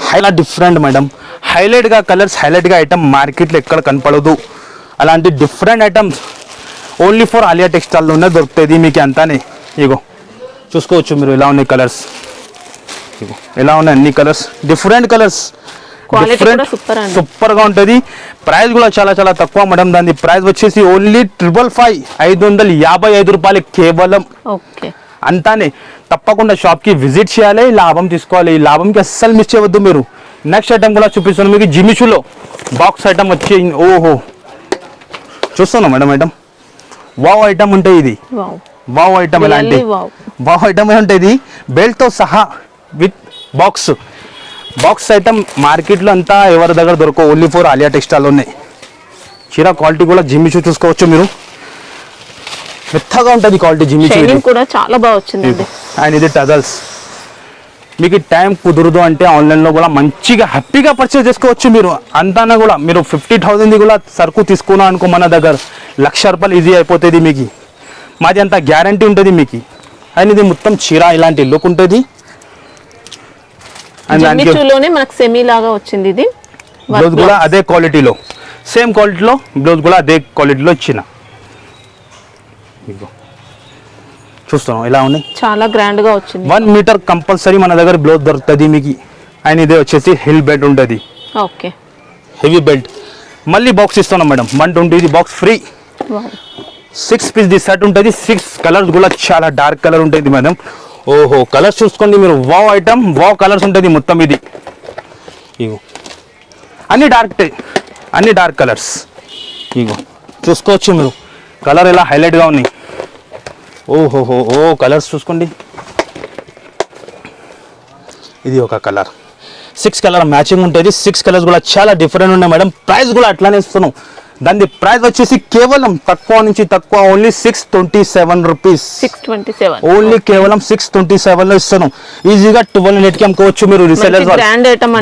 హైలైట్ డిఫరెంట్ మేడం, హైలైట్ గా కలర్స్, హైలైట్ గా ఐటమ్ మార్కెట్లో ఎక్కడ కనపడదు. అలాంటి different items only for Alia textile లోనే దొరుకుతుంది మీకు అంతానే. ఇగో చూసుకోవచ్చు మీరు ఎలా ఉన్నాయి కలర్స్. ఇగో ఎలా ఉన్నాయి అన్ని కలర్స్, డిఫరెంట్ కలర్స్, సూపర్ గా ఉంటుంది. ప్రైస్ కూడా చాలా తక్కువ మేడం. దాని ప్రైస్ వచ్చేసి ఓన్లీ 555 రూపాయలు కేవలం. అంతానే. తప్పకుండా షాప్ కి విజిట్ చేయాలి, లాభం తీసుకోవాలి. ఈ లాభంకి అస్సలు మిస్ చేయవద్దు మీరు. నెక్స్ట్ ఐటమ్ కూడా చూపిస్తాను మీకు. జిమిషులో బాక్స్ ఐటమ్ వచ్చి, ఓహో చూస్తున్నాం మేడం. ఐటమ్ వావ్ ఐటమ్ ఉంటాయి. ఇది వావ్ ఐటమ్, ఎలాంటి వావ్ ఐటమ్ ఉంటుంది. బెల్ట్ తో సహా విత్ బాక్స్ ఐటమ్ మార్కెట్లో అంతా ఎవరి దగ్గర దొరకవు, ఓన్లీ ఫర్ ఆలియా టెక్స్టైల్ ఉన్నాయి. చీర క్వాలిటీ కూడా జిమ్మిచూ చూసుకోవచ్చు మీరు. మెత్తగా ఉంటుంది క్వాలిటీ జిమ్మిచూ కూడా చాలా బాగా వచ్చింది. అండ్ ఇది టజల్స్. మీకు టైం కుదరదు అంటే ఆన్లైన్లో కూడా మంచిగా హ్యాపీగా పర్చేస్ చేసుకోవచ్చు మీరు. అంతానే కూడా మీరు 50,000 కూడా సరుకు తీసుకున్నా అనుకో మన దగ్గర 1,00,000 రూపాయలు ఈజీ అయిపోతుంది మీకు. మాది అంత గ్యారంటీ ఉంటుంది మీకు. అండ్ ఇది మొత్తం చీర ఇలాంటి లుక్ ఉంటుంది. మనకు సెమీ లాగా వచ్చింది. ఇది బ్లౌజ్ కూడా అదే క్వాలిటీలో, సేమ్ క్వాలిటీలో బ్లౌజ్ కూడా అదే క్వాలిటీలో ఇచ్చిన. చూస్తున్నాం ఎలా ఉన్నాయి, చాలా గ్రాండ్ గా వచ్చింది. 1 మీటర్ కంపల్సరీ మన దగ్గర బ్లౌజ్ దొరుకుతుంది మీకు. అండ్ ఇదే వచ్చేసి హిల్ బెల్ట్ ఉంటుంది. Okay, heavy belt. మళ్ళీ బాక్స్ ఇస్తున్నాం madam, 120 box free. 6 piece the set ఉంటుంది. 6 కలర్స్ కూడా చాలా డార్క్ కలర్ ఉంటుంది మేడం. ఓహో, కలర్స్ చూసుకోండి మీరు. వావ్ ఐటమ్, వావ్ కలర్స్ ఉంటుంది మొత్తం. ఇది ఇగో అన్ని డార్క్ కలర్స్. ఇగో చూసుకోవచ్చు మీరు, కలర్ ఎలా హైలైట్గా ఉన్నాయి. ఓహోహో, కలర్స్ చూసుకోండి. ఇది ఒక కలర్, 6 కలర్ మ్యాచింగ్ ఉంటుంది. 6 కలర్స్ కూడా చాలా డిఫరెంట్ ఉన్నాయి మేడం. ప్రైస్ కూడా అట్లానే ఇస్తున్నాం. దాని ప్రైస్ వచ్చేసి కేవలం తక్కువ నుంచి తక్కువ ఓన్లీ 627 రూపీస్. 627 ఓన్లీ కేవలం 627 లో ఇస్తున్నాం. ఈజీగా 1200కి అమ్ముకోవచ్చు మీరు. రీసెలర్స్ గ్రాండ్ ఐటమ్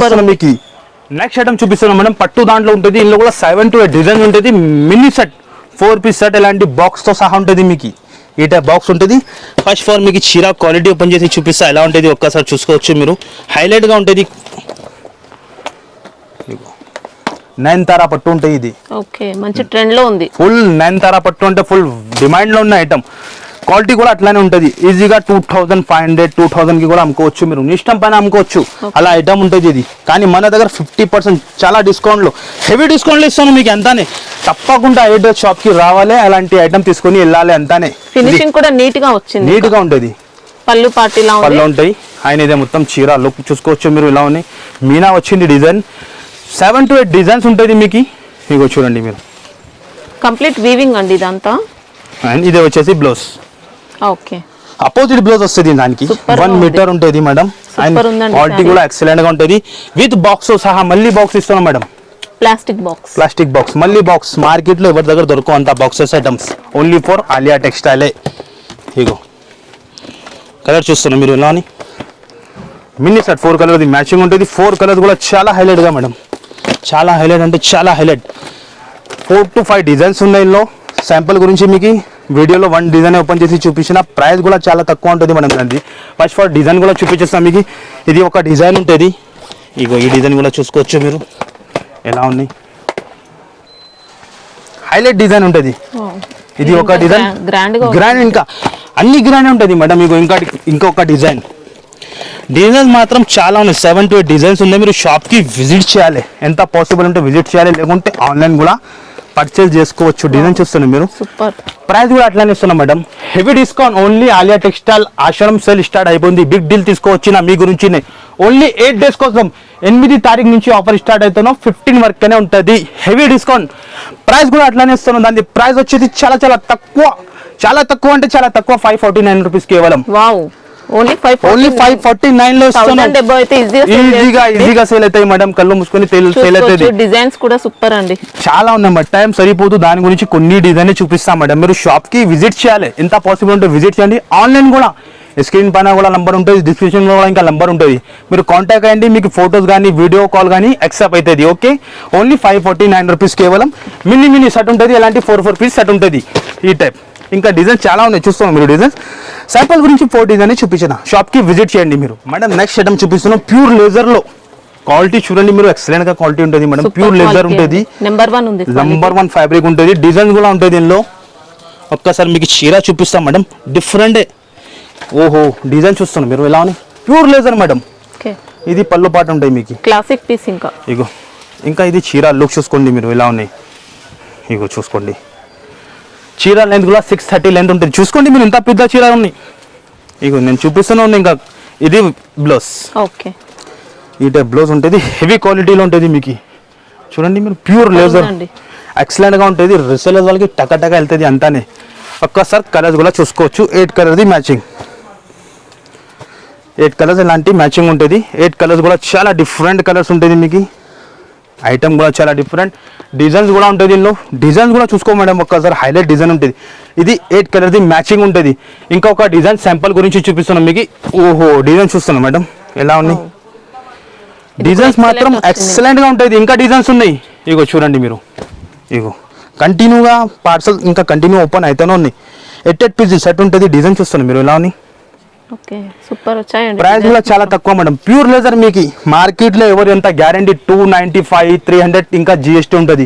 ఇస్తున్నాం మీకు. నెక్స్ట్ ఐటమ్ చూపిస్తున్నాం మేడం. పట్టు దాంట్లో ఉంటుంది. ఇందులో కూడా 7 to 8 డిజైన్ ఉంటుంది. మినీ సెట్ 4 పీస్ సెట్ ఇలాంటి బాక్స్ తో సహా ఉంటుంది మీకు. ఈ టైప్ బాక్స్ ఉంటుంది. ఫస్ట్ ఫార్ మీకు చీర క్వాలిటీ ఓపెన్ చేసి చూపిస్తా ఎలా ఉంటుంది, ఒక్కసారి చూసుకోవచ్చు మీరు. హైలైట్ గా ఉంటుంది. నయనతారా పట్టు ఉంటాయి. ఇది ఓకే, మంచి ట్రెండ్ లో ఉంది. ఫుల్ నయనతారా పట్టు అంటే ఫుల్ డిమాండ్ లో ఉన్న ఐటమ్. క్వాలిటీ కూడా అట్లానే ఉంటుంది. ఈజీగా 2500, 2000 కి కూడా అమ్ముకోవచ్చు మీరు. ఇష్టం పైన అమ్ముకోవచ్చు, అలా ఐటమ్ ఉంటుంది ఇది. కానీ మన దగ్గర 50% చాలా డిస్కౌంట్లో, హెవీ డిస్కౌంట్లో ఇస్తాను మీకు. అంతానే. తప్పకుండా ఐడియా షాప్ కి రావాలి, అలాంటి ఐటమ్ తీసుకొని వెళ్ళాలి. అంతానే. ఫినిషింగ్ కూడా నీట్ గా వచ్చింది, నీట్ గా ఉంటుంది. పళ్ళు పార్టీలా ఉంటాయి. ఆయన ఇదే మొత్తం చీర లుక్ చూసుకోవచ్చు మీరు. ఇలా ఉన్నాయి. మీనా వచ్చింది డిజైన్. 7 to 8 డిజైన్స్ ఉంటుంది మీకు. ఇగో చూడండి మీరు, కంప్లీట్ వీవింగ్ అండి ఇదంతా. అండ్ ఇదే వచ్చేసి బ్లౌజ్. ఓకే, అపోజిట్ బ్లౌజ్ వస్తుంది దానికి. 1 మీటర్ ఉంటుంది మేడం. అండ్ క్వాలిటీ కూడా ఎక్సలెంట్ గా ఉంటుంది. విత్ బాక్స్ సహా మళ్ళీ బాక్స్ ఇస్తున్నాం మేడం. ప్లాస్టిక్ బాక్స్ మళ్ళీ బాక్స్. మార్కెట్ లో ఎవరి దగ్గర దొరకవు అంత boxes items. Only for Alia టెక్స్టైలే. ఇగో కలర్ చూస్తున్నాం మీరు. ఇలా మినీ సెట్ 4 కలర్ మ్యాచింగ్ ఉంటుంది. 4 కలర్స్ కూడా చాలా హైలైట్ గా మేడం. చాలా హైలైట్ అంటే చాలా హైలైట్. 4 to 5 డిజైన్స్ ఉన్నాయి. ఇందులో శాంపుల్ గురించి మీకు వీడియోలో 1 డిజైన్ ఓపెన్ చేసి చూపించిన. ప్రైస్ కూడా చాలా తక్కువ ఉంటుంది మేడం. దాన్ని ఫస్ట్ ఫర్ డిజైన్ కూడా చూపించేస్తాం మీకు. ఇది ఒక డిజైన్ ఉంటుంది. ఇగో ఈ డిజైన్ కూడా చూసుకోవచ్చు మీరు ఎలా ఉన్నాయి, హైలైట్ డిజైన్ ఉంటుంది ఇది ఒక డిజైన్ గ్రాండ్, ఇంకా అన్ని గ్రాండ్ ఉంటుంది మేడం. మీకు ఇంకొక డిజైన్ మాత్రం చాలా ఉన్నాయి, 7 to 8 డిజైన్స్ ఉన్నాయి. మీరు షాప్కి విజిట్ చేయాలి, ఎంత పాసిబుల్ ఉంటే విజిట్ చేయాలి, లేకుంటే ఆన్లైన్ కూడా పర్చేస్ చేసుకోవచ్చు. డిజైన్ చూస్తున్నారు మీరు, సూపర్. ప్రైస్ కూడా అట్లానే ఇస్తున్నాం madam. Heavy discount only Alia textile Ashadham sale start అయిపోయింది. బిగ్ డీల్ తీసుకోవచ్చిన మీ గురించి ఓన్లీ 8 days కోసం 8 తారీఖు నుంచి ఆఫర్ స్టార్ట్ అవుతున్నాం, 15 వరకునే ఉంటుంది. హెవీ డిస్కౌంట్, ప్రైస్ కూడా అట్లానే ఇస్తున్నాం. దాని ప్రైస్ వచ్చేది చాలా చాలా తక్కువ, అంటే చాలా తక్కువ, 549 రూపీస్ కేవలం. వావ్, ఓన్లీ 549 లో ఇస్తున్నాం. ఈజీగా సేల్ అవుతాయి మేడం, కళ్ళు మూసుకొని సేల్ అవుతుంది. డిజైన్స్ కూడా సూపర్ అండి, చాలా ఉన్నాయి మేడం, టైం సరిపోదు. దాని గురించి కొన్ని డిజైన్ చూపిస్తాం మేడం. మీరు షాప్ కి విజిట్ చేయాలి, ఎంత పాసిబుల్ ఉంటే విజిట్ చేయండి. ఆన్లైన్ కూడా స్క్రీన్ పైన కూడా నంబర్ ఉంటుంది, డిస్క్రిప్షన్ లో కూడా ఇంకా నంబర్ ఉంటుంది, మీరు కాంటాక్ట్ అయ్యండి. మీకు ఫొటోస్ కానీ వీడియో కాల్ కానీ యాక్సెప్ట్ అవుతుంది. ఓకే, ఓన్లీ 549 రూపీస్ కేవలం. మినీ సెట్ ఉంటుంది, అలాంటి 4 పీస్ సెట్ ఉంటుంది ఈ టైప్. ఇంకా డిజైన్ చాలా ఉన్నాయి, చూస్తాం మీరు డిజైన్స్. శాంపుల్ గురించి 4 డిజైన్ చూపించిన, షాప్కి విజిట్ చేయండి మీరు. మేడం నెక్స్ట్ ఐటమ్ చూపిస్తున్నాం, ప్యూర్ లేజర్ లో. క్వాలిటీ చూడండి మీరు, ఎక్సలెంట్ గా క్వాలిటీ ఉంటుంది మేడం. ప్యూర్ లేజర్ ఉంటుంది, నెంబర్ 1 ఉంది, నెంబర్ 1 ఫ్యాబ్రిక్ ఉంటుంది. డిజైన్ కూడా ఉంటుంది దీనిలో. ఒక్కసారి మీకు చీర చూపిస్తాం మేడం, డిఫరెంట్. ఓహో, డిజైన్ చూస్తున్నాం మీరు ఎలా ఉన్నాయి, ప్యూర్ లేజర్ మేడం. ఇది పళ్ళు పాట ఉంటాయి మీకు, క్లాసిక్ పీస్. ఇంకా ఇది చీర లుక్ చూసుకోండి మీరు ఎలా ఉన్నాయి. ఇగో చూసుకోండి, చీర లెంత్ కూడా 630 లెంత్ ఉంటుంది. చూసుకోండి మీరు, ఇంత పెద్ద చీర ఉన్నాయి. ఇగో నేను చూపిస్తున్నాను. ఇంకా ఇది బ్లౌజ్, ఓకే, ఈ టైప్ బ్లౌజ్ ఉంటుంది, హెవీ క్వాలిటీలో ఉంటుంది మీకు. చూడండి మీరు, ప్యూర్ లేజర్, ఎక్సలెంట్ గా ఉంటుంది. రిసెలర్స్ వాళ్ళకి టక వెళ్తుంది అంతానే. ఒక్కసారి కలర్స్ కూడా చూసుకోవచ్చు, 8 కలర్ది మ్యాచింగ్, 8 కలర్స్ ఇలాంటి మ్యాచింగ్ ఉంటుంది. 8 కలర్స్ కూడా చాలా డిఫరెంట్ కలర్స్ ఉంటుంది మీకు. ఐటమ్ కూడా చాలా డిఫరెంట్, డిజైన్స్ కూడా ఉంటుంది దీనిలో. డిజైన్స్ కూడా చూసుకో మేడం, ఒక్కసారి హైలైట్ డిజైన్ ఉంటుంది. ఇది 8 కలర్ది మ్యాచింగ్ ఉంటుంది. ఇంకొక డిజైన్ శాంపుల్ గురించి చూపిస్తున్నాం మీకు. ఓహో, డిజైన్ చూస్తున్నాం మేడం ఎలా ఉన్నాయి. డిజైన్స్ మాత్రం ఎక్సలెంట్ గా ఉంటుంది. ఇంకా డిజైన్స్ ఉన్నాయి, ఇగో చూడండి మీరు. ఇగో కంటిన్యూగా పార్సల్ ఇంకా కంటిన్యూ ఓపెన్ అయితేనే ఉన్నాయి. 8 పీస్ సెట్ ఉంటుంది. డిజైన్ చూస్తున్నాం మీరు ఎలా ఉన్నాయి. ఓకే, సూపర్ వచ్చాయండి. ప్రైస్ కూడా చాలా తక్కువ మేడం, ప్యూర్ లేజర్ మీకు. మార్కెట్ లో ఎవరు ఎంత గ్యారంటీ 295, 300 ఇంకా GST ఉంటుంది.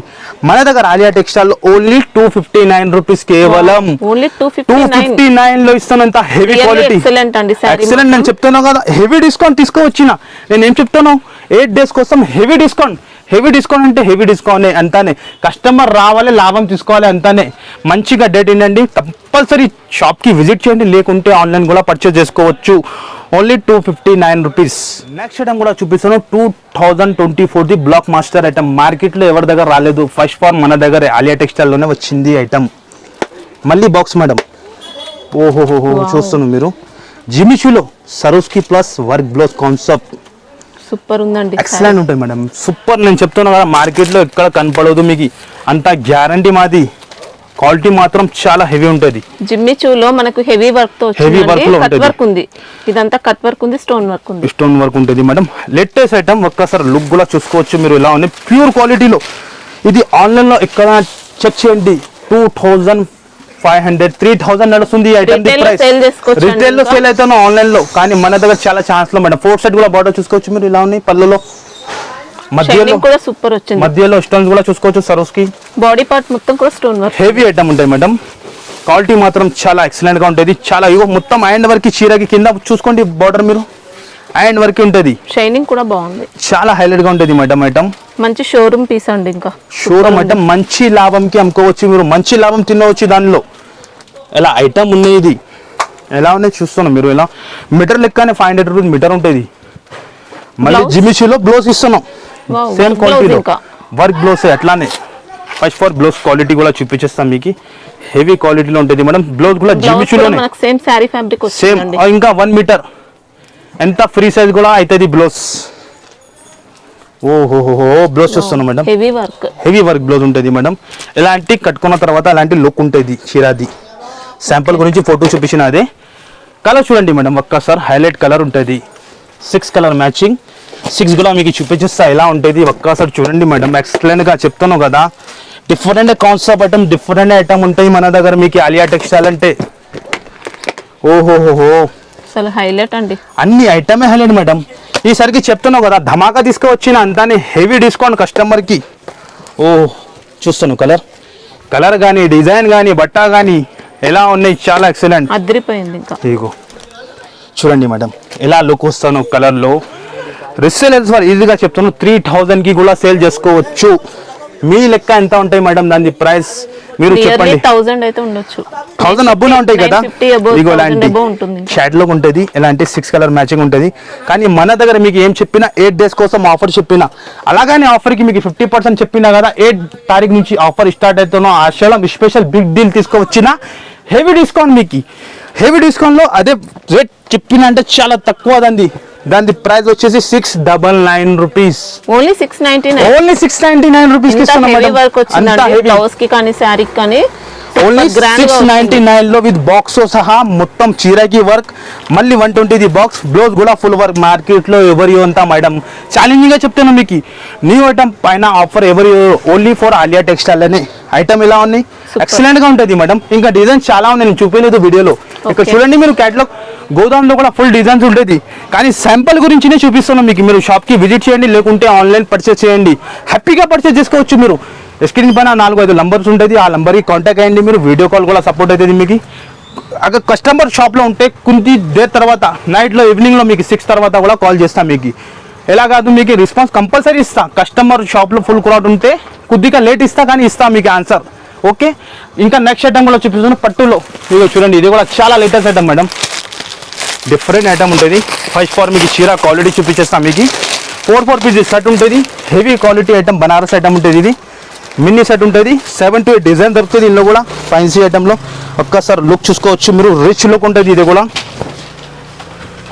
మన దగ్గర ఆలియా టెక్స్టైల్ ఓన్లీ 259 రూపీస్ కేవలం. ఓన్లీ 259 లో ఇస్తాను. ఎంత హెవీ క్వాలిటీ, ఎక్సలెంట్. నేను చెప్తున్నాను కదా, హెవీ డిస్కౌంట్ తీసుకోవచ్చిన. నేను ఏం చెప్తాను, 8 days కోసం హెవీ డిస్కౌంట్. హెవీ డిస్కౌంట్ అంటే హెవీ డిస్కౌంట్ అంతానే. కస్టమర్ రావాలి, లాభం తీసుకోవాలి అంతానే. మంచిగా డేట్ ఏంటండి, కంపల్సరీ షాప్కి విజిట్ చేయండి, లేకుంటే ఆన్లైన్ కూడా పర్చేస్ చేసుకోవచ్చు. Only 259 rupees. నెక్స్ట్ ఐటమ్ కూడా చూపిస్తాను, 2024ది బ్లాక్ మాస్టర్ ఐటమ్. మార్కెట్లో ఎవరి దగ్గర రాలేదు, ఫస్ట్ ఫార్ మన దగ్గర ఆలియా టెక్స్టైల్లోనే వచ్చింది ఐటమ్. మళ్ళీ బాక్స్ మేడం. ఓహోహో, చూస్తున్నాను మీరు, జిమిషులో Swarovski plus work blouse concept. Super ఉందండి, ఎక్సలెంట్ ఉంటుంది మేడం, సూపర్. నేను చెప్తున్నా కదా, మార్కెట్ లో ఎక్కడ కనపడదు మీకు, అంత గ్యారంటీ మాది. క్వాలిటీ మాత్రం చాలా హెవీ ఉంటుంది. జిమ్మిచూలో మనకు హెవీ వర్క్ తో కట్ వర్క్ ఉంది, ఇదంతా కట్ వర్క్ ఉంది, స్టోన్ వర్క్ ఉంటుంది మేడం. లేటెస్ట్ ఐటమ్, ఒక్కసారి లుక్ కూడా చూసుకోవచ్చు మీరు ఎలా ఉంది, ప్యూర్ క్వాలిటీలో. ఇది ఆన్లైన్ లో ఎక్కడ చెక్ చేయండి, 2500, 3000 నడుస్తుంది ఐటమ్. రిటైల్ లో సేల్ అవుతాను, ఆన్లైన్ లో కానీ మన దగ్గర చాలా ఛాన్స్ లో మేడం. 4 సెట్ కూడా బార్డర్ చూసుకోవచ్చు మీరు ఎలా ఉన్నాయి, పళ్ళలో మధ్యలో కూడా సూపర్ వచ్చింది. మధ్యలో స్టోన్స్ కూడా చూసుకోవచ్చు. సరోస్కి బాడీ పార్ట్ మొత్తం కూడా స్టోన్ వర్క్, హెవీ ఐటమ్ ఉంటాయి మేడం. క్వాలిటీ మాత్రం చాలా ఎక్సలెంట్ గా ఉంటుంది. చాలా ఇగో మొత్తం హ్యాండ్ వర్క్, చీరకి కింద చూసుకోండి బార్డర్ మీరు, హ్యాండ్ వర్క్ ఉంటుంది. షైనింగ్ కూడా బాగుంది, చాలా హైలైట్ గా ఉంటుంది మేడం ఐటమ్. మంచి షోరూమ్ పీస్ అండి. ఇంకా షోరూమ్ ఐటమ్, మంచి లాభంకి అమ్ముకోవచ్చు మీరు, మంచి లాభం తినవచ్చు దానిలో. ఎలా ఐటమ్ ఉన్నాయి, ఇది ఎలా ఉన్నాయి చూస్తున్నాం మీరు. ఎలా మీటర్ లెక్కనే 500 రూపీస్ మీటర్ ఉంటుంది. మళ్ళీ జిమిషిలో బ్లౌజ్ ఇస్తున్నాం, సేమ్ క్వాలిటీలో వర్క్ బ్లౌజ్. అట్లానే ఫస్ట్ ఫర్ బ్లౌజ్ క్వాలిటీ కూడా చూపించేస్తాం మీకు, హెవీ క్వాలిటీలో ఉంటుంది మేడం. బ్లౌజ్ కూడా జిమిషిలోనే సేమ్ సారీ ఫ్యాబ్రిక్ సేమ్. ఇంకా 1 మీటర్ ఎంత ఫ్రీ సైజ్ కూడా అవుతుంది బ్లౌజ్. ఓహోహో, బ్లౌజ్ చూస్తున్నాం మేడం, హెవీ వర్క్ బ్లౌజ్ ఉంటుంది మేడం. ఇలాంటి కట్టుకున్న తర్వాత అలాంటి లుక్ ఉంటుంది చీరాది. శాంపుల్ గురించి ఫోటో చూపించిన అదే. కలర్ చూడండి మేడం, ఒక్కసారి హైలైట్ కలర్ ఉంటుంది, 6 కలర్ మ్యాచింగ్. 6 కూడా మీకు చూపించేస్తా ఎలా ఉంటుంది, ఒక్కసారి చూడండి మేడం. ఎక్సలెంట్ గా చెప్తాను కదా, different concept item, different item ఉంటాయి మన దగ్గర మీకు ఆలియా టెక్స్టైల్ అంటే. ఓహోహో, హైలైట్ అండి, అన్ని ఐటమే హైలైట్ మేడం. ఈసారికి చెప్తున్నావు కదా ధమాకా తీసుకువచ్చిన అంతానే హెవీ డిస్కౌంట్ కస్టమర్కి. ఓ చూస్తాను కలర్ కానీ డిజైన్ కానీ బట్ట కానీ ఎలా ఉన్నాయి, చాలా ఎక్సలెంట్ అదిరిపోయింది. ఇంకా ఇగో చూడండి మేడం ఎలా లుక్ వస్తాను కలర్లో. రిసేలర్స్ వారు ఈజీగా చెప్తాను 3000కి కూడా సేల్ చేసుకోవచ్చు. మీ లెక్క ఎంత ఉంటాయి మేడం దాని ప్రైస్ మీరు చెప్పండి. 1000 అయితే ఉండొచ్చు, 1000 అబ్బునే ఉంటాయి కదా. 950 above, ఇగో 1000 ఇలాంటి above ఉంటుంది. షాడ్లో ఉంటుంది, ఇలాంటి 6 కలర్ మ్యాచింగ్ ఉంటుంది. కానీ మన దగ్గర మీకు ఏం చెప్పినా 8 days కోసం ఆఫర్ చెప్పినా, అలాగనే ఆఫర్కి మీకు 50% చెప్పినా కదా. 8 తారీఖు నుంచి ఆఫర్ స్టార్ట్ అవుతున్నా. ఆషాఢం స్పెషల్ బిగ్ డీల్ తీసుకువచ్చిన హెవీ డిస్కౌంట్ మీకు. హెవీ డిస్కౌంట్లో అదే రేట్ చెప్పిన అంటే చాలా తక్కువ దాని ప్రైస్ వచ్చేసి 699 రూపీస్. ఓన్లీ 699. ఓన్లీ 699 రూపీస్ కి ఇస్తున్నాం మేడం. వర్క్ వచ్చిందండి బ్లౌజ్ కి కానీ శారీకి కానీ. ఓన్లీ 699 లో విత్ బాక్స్ సహా మొత్తం చీరకి వర్క్, మళ్ళీ 120 బాక్స్, బ్లౌజ్ కూడా ఫుల్ వర్క్. మార్కెట్ లో ఎవరి అంతా మేడం ఛాలెంజింగ్ గా చెప్తాను మీకు. న్యూ ఐటమ్ పైన ఆఫర్ ఎవరి ఓన్లీ ఫర్ ఆలియా టెక్స్టైల్ అనే ఐటమ్ ఇలా ఉన్నాయి. ఎక్సలెంట్ గా ఉంటుంది మేడం. ఇంకా డిజైన్స్ చాలా ఉన్నాయి, నేను చూపించలేదు వీడియోలో. ఇక్కడ చూడండి మీరు క్యాటలాగ్ గోదాంలో కూడా ఫుల్ డిజైన్స్ ఉంటుంది. కానీ శాంపుల్ గురించినే చూపిస్తున్నాం మీకు. మీరు షాప్కి విజిట్ చేయండి, లేకుంటే ఆన్లైన్ పర్చేస్ చేయండి. హ్యాపీగా పర్చేస్ చేసుకోవచ్చు. మీరు స్క్రీన్ పైన 4-5 నంబర్స్ ఉంటుంది, ఆ నంబర్కి కాంటాక్ట్ అయ్యండి. మీరు వీడియో కాల్ కూడా సపోర్ట్ అవుతుంది మీకు. అక్కడ కస్టమర్ షాప్లో ఉంటే కొన్ని డేస్ తర్వాత నైట్లో ఈవినింగ్లో మీకు 6 తర్వాత కూడా కాల్ చేస్తాం మీకు. ఎలా కాదు మీకు రెస్పాన్స్ కంపల్సరీ ఇస్తా. కస్టమర్ షాప్లో ఫుల్ క్రౌడ్ ఉంటే కొద్దిగా లేట్ ఇస్తా, కానీ ఇస్తా మీకు ఆన్సర్. ఓకే, ఇంకా నెక్స్ట్ ఐటమ్ కూడా చూపిస్తాను పట్టులో. ఇదిగో చూడండి, ఇది కూడా చాలా latest item madam. Different item ఉంటుంది. ఫస్ట్ ఫార్ మీకు చీర క్వాలిటీ చూపించేస్తాం మీకు. 4 పీసెస్ సెట్ ఉంటుంది. Heavy quality item, Banaras item ఉంటుంది. ఇది మినీ సెట్ ఉంటుంది. 7 to 8 డిజైన్ దొరుకుతుంది ఇందులో కూడా. ఫ్యాన్సీ ఐటమ్లో ఒక్కసారి లుక్ చూసుకోవచ్చు మీరు. రిచ్ లుక్ ఉంటుంది ఇది కూడా.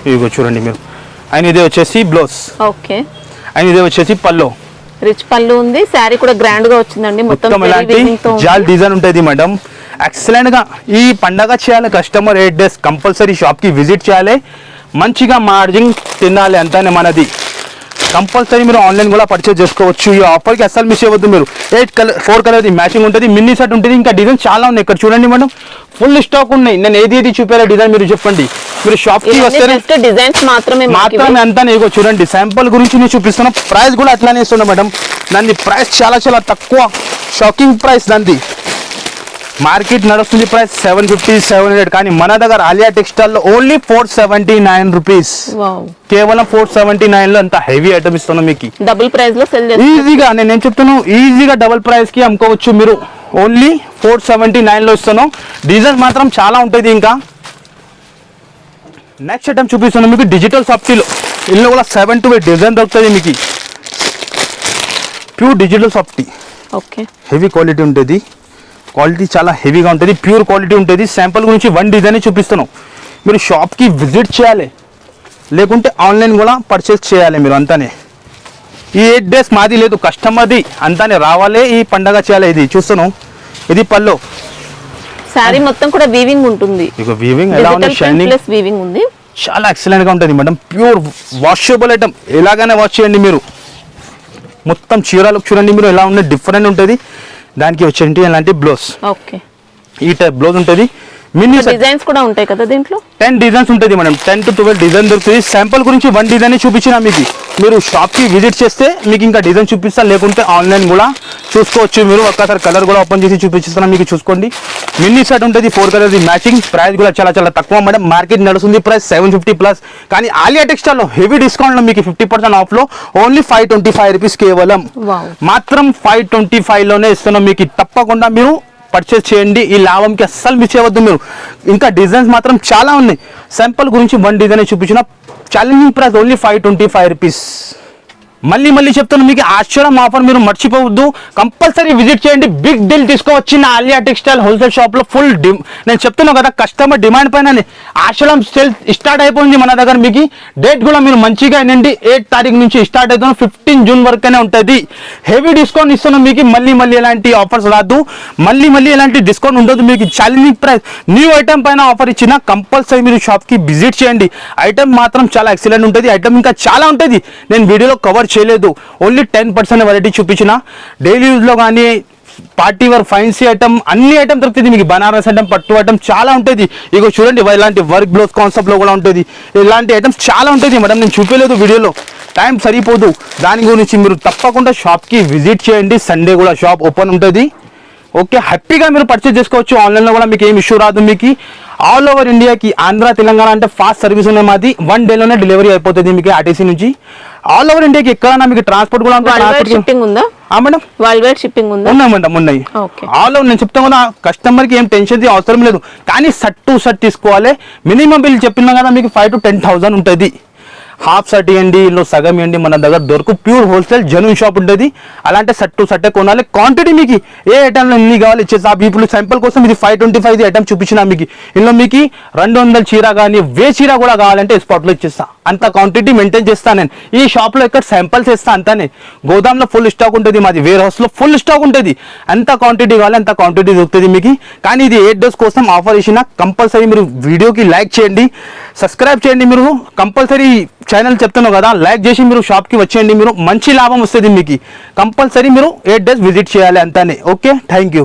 ఇదిగో చూడండి మీరు. అండ్ ఇది వచ్చేసి బ్లౌజ్. ఓకే, అండ్ ఇది వచ్చేసి పల్లో. రిచ్ పళ్ళు ఉంది. శారీ కూడా గ్రాండ్ గా వచ్చిందండి. మొత్తం ఇలాంటి జాల్ డిజైన్ ఉంటుంది మేడం. ఎక్సలెంట్ గా ఈ పండగ చేయాలి. కస్టమర్ 8 days కంపల్సరీ షాప్ కి విజిట్ చేయాలి. మంచిగా మార్జిన్ తినాలి, అంతానే మనది. కంపల్సరీ మీరు ఆన్లైన్ కూడా పర్చేజ్ చేసుకోవచ్చు. ఈ ఆఫర్కి అస్సలు మిస్ అవ్వద్దు మీరు. 4 కలర్ మ్యాచింగ్ ఉంటుంది, మినీ సెట్ ఉంటుంది. ఇంకా డిజైన్ చాలా ఉన్నాయి. ఇక్కడ చూడండి మేడం, ఫుల్ స్టాక్ ఉన్నాయి. నేను ఏది చూపారా డిజైన్ మీరు చెప్పండి. మీరు షాప్ కి వస్తే డిజైన్స్ మాత్రమే అంతా ఇగో చూడండి. శాంపుల్ గురించి నేను చూపిస్తున్నా. ప్రైస్ కూడా అట్లానే ఇస్తున్నా మేడం. దాని ప్రైస్ చాలా చాలా తక్కువ, షాకింగ్ ప్రైస్. దాన్ని మార్కెట్ నడుస్తుంది ప్రైస్ 750-700, కానీ మన దగ్గర ఆలియా టెక్స్టైల్లో ఓన్లీ 479 రూపీస్. కేవలం 479 లో అంత హెవీ ఐటమ్ ఇస్తున్నాం మీకు. డబుల్ ప్రైస్ లో సెల్ ఈజీగా. నేను ఏం చెప్తున్నాను, ఈజీగా డబుల్ ప్రైస్ కి అమ్ముకోవచ్చు మీరు. ఓన్లీ 479 లో ఇస్తున్నాం. డిజైన్స్ మాత్రం చాలా ఉంటుంది. ఇంకా నెక్స్ట్ ఐటమ్ చూపిస్తున్నాం మీకు డిజిటల్ సాఫ్టీలో. ఇందులో కూడా 7 to 8 డిజైన్ దొరుకుతుంది మీకు. Pure digital softy. Okay, heavy quality ఉంటుంది. క్వాలిటీ చాలా హెవీగా ఉంటుంది, ప్యూర్ క్వాలిటీ ఉంటుంది. శాంపుల్ గురించి 1 డిజైన్ చూపిస్తున్నాం. మీరు షాప్కి విజిట్ చేయాలి, లేకుంటే ఆన్లైన్ కూడా పర్చేస్ చేయాలి మీరు. అంతానే ఈ 8 days మాది లేదు, కస్టమర్ది. అంతానే రావాలి, ఈ పండగ చేయాలి. ఇది చూస్తున్నాం, ఇది పల్లో. సారీ మొత్తం కూడా వీవింగ్ ఉంటుంది. ఇక వీవింగ్ ఎలా ఉంది, షైనింగ్ ప్లస్ వీవింగ్ ఉంది. చాలా ఎక్సలెంట్ గా ఉంటుంది మేడం. ప్యూర్ వాషబుల్ ఐటమ్, ఎలాగైనా వాష్ చేయండి మీరు. మొత్తం చీరలు చూడండి మీరు ఎలా ఉన్నాయి, డిఫరెంట్ ఉంటుంది. దానికి వచ్చేంటి అలాంటి బ్లౌజ్. ఓకే, ఈ టైప్ బ్లౌజ్ ఉంటుంది. మినీ డిజైన్స్ కూడా ఉంటాయి కదా దీంట్లో. 10 డిజైన్స్ ఉంటుంది మేడం. 10 to 12 డిజైన్ దొరుకుతుంది. శాంపుల్ గురించి 1 డిజైన్ చూపించిన మీకు. మీరు షాప్కి విజిట్ చేస్తే మీకు ఇంకా డిజైన్ చూపిస్తా, లేకుంటే ఆన్లైన్ కూడా చూసుకోవచ్చు మీరు. ఒక్కసారి కలర్ కూడా ఓపెన్ చేసి చూపిస్తాను మీకు, చూసుకోండి. మినీ సెట్ ఉంటుంది, 4 కలర్స్ మ్యాచింగ్. ప్రైస్ కూడా చాలా చాలా తక్కువ మేడం. మార్కెట్ నడుస్తుంది ప్రైస్ 750+. కానీ ఆలియా టెక్స్టైల్లో హెవీ డిస్కౌంట్లో మీకు 50% ఆఫ్లో ఓన్లీ 525 రూపీస్ కేవలం. మాత్రం 525 లోనే ఇస్తున్నాం మీకు. తప్పకుండా మీరు పర్చేస్ చేయండి. ఈ లాభంకి అస్సలు మిస్ అవ్వద్దు మీరు. ఇంకా డిజైన్స్ మాత్రం చాలా ఉన్నాయి. శాంపుల్ గురించి 1 డిజైన్ చూపించిన. Challenging price only 525 rupees. మళ్ళీ చెప్తాను మీకు, ఆశ్చర్యం ఆఫర్ మీరు మర్చిపోవద్దు. కంపల్సరీ విజిట్ చేయండి. బిగ్ డీల్ తీసుకువచ్చిన ఆలియా టెక్స్టైల్ హోల్సేల్ షాప్లో ఫుల్ నేను చెప్తున్నాను కదా, కస్టమర్ డిమాండ్ పైన ఆశ్చర్యం సేల్ స్టార్ట్ అయిపోయింది మన దగ్గర. మీకు డేట్ కూడా మీరు మంచిగా ఏంటండి, 8 తారీఖు నుంచి స్టార్ట్ అవుతాం, 15 జూన్ వరకునే ఉంటుంది. హెవీ డిస్కౌంట్ ఇస్తున్నాం మీకు. మళ్ళీ ఎలాంటి ఆఫర్స్ రాదు, మళ్ళీ ఎలాంటి డిస్కౌంట్ ఉండదు మీకు. Challenging price. న్యూ ఐటమ్ పైన ఆఫర్ ఇచ్చిన కంపల్సరీ మీరు షాప్కి విజిట్ చేయండి. ఐటమ్ మాత్రం చాలా ఎక్సలెంట్ ఉంటుంది. ఐటమ్ ఇంకా చాలా ఉంటుంది, నేను వీడియోలో కవర్ చేయలేదు. ఓన్లీ 10% వెరైటీ చూపించిన. డైలీ యూజ్లో కానీ పార్టీ వేర్ ఫ్యాన్సీ ఐటమ్ అన్ని ఐటమ్ దొరుకుతుంది మీకు. బనారస్ ఐటమ్, పట్టు ఐటమ్ చాలా ఉంటుంది. ఇగో చూడండి ఇలాంటి వర్క్ బ్లౌజ్ కాన్సెప్ట్ లో కూడా ఉంటుంది. ఇలాంటి ఐటమ్స్ చాలా ఉంటుంది మేడం, నేను చూపించలేదు వీడియోలో, టైం సరిపోదు. దాని గురించి మీరు తప్పకుండా షాప్కి విజిట్ చేయండి. సండే కూడా షాప్ ఓపెన్ ఉంటుంది. ఓకే, హ్యాపీగా మీరు పర్చేస్ చేసుకోవచ్చు. ఆన్లైన్లో కూడా మీకు ఏం ఇష్యూ రాదు. మీకు ఆల్ ఓవర్ ఇండియాకి, ఆంధ్ర తెలంగాణ అంటే ఫాస్ట్ సర్వీస్ ఉన్నాయి మాది. 1 డేలోనే డెలివరీ అయిపోతుంది మీకు ఆర్టీసీ నుంచి. ఆల్ ఓవర్ ఇండియాకి ఎక్కడైనా మీకు ట్రాన్స్పోర్ట్ కూడా ఉంటుంది. షిప్పింగ్ ఉందా మేడం? వరల్డ్ వైడ్ షిప్పింగ్ ఉందా? ఉన్నాయి మేడం, ఉన్నాయి. ఆల్ ఓవర్ నేను చెప్తాను కదా, కస్టమర్కి ఏం టెన్షన్ అవసరం లేదు. కానీ షర్ట్ టు షర్ట్ తీసుకోవాలి. మినిమం బిల్ చెప్పినా కదా మీకు 5,000 to 10,000 ఉంటుంది. హాఫ్ షర్ట్ ఇవ్వండి, ఇందులో సగం ఇవ్వండి, మన దగ్గర దొరకు ప్యూర్ హోల్సేల్ జెన్యూన్ షాప్ ఉంటుంది. అలాంటి షర్ట్ టు షర్టే కొనాలి. క్వాంటిటీ మీకు ఏ ఐటమ్లో ఎన్ని కావాలి ఇచ్చేసి. ఇప్పుడు సింపుల్ కోసం ఇది 525 ఐటమ్ చూపించిన మీకు. ఇందులో మీకు 200 చీర కానీ 1000 చీర కూడా కావాలంటే స్పాట్లో ఇచ్చేస్తా. అంత క్వాంటిటీ మెయింటైన్ చేస్తాను నేను. ఈ షాప్లో ఇక్కడ శాంపిల్స్ ఇస్తా అంతానే. గోదాంలో ఫుల్ స్టాక్ ఉంటుంది మాది, వేర్ హౌస్లో ఫుల్ స్టాక్ ఉంటుంది. ఎంత క్వాంటిటీ కావాలి అంత క్వాంటిటీ దొరుకుతుంది మీకు. కానీ ఇది 8 days కోసం ఆఫర్ ఇచ్చిన. కంపల్సరీ మీరు వీడియోకి లైక్ చేయండి, సబ్స్క్రైబ్ చేయండి. మీరు కంపల్సరీ ఛానల్ చెప్తున్నావు కదా, లైక్ చేసి మీరు షాప్కి వచ్చేయండి. మీరు మంచి లాభం వస్తుంది మీకు. కంపల్సరీ మీరు 8 days విజిట్ చేయాలి అంతానే. Okay, thank you.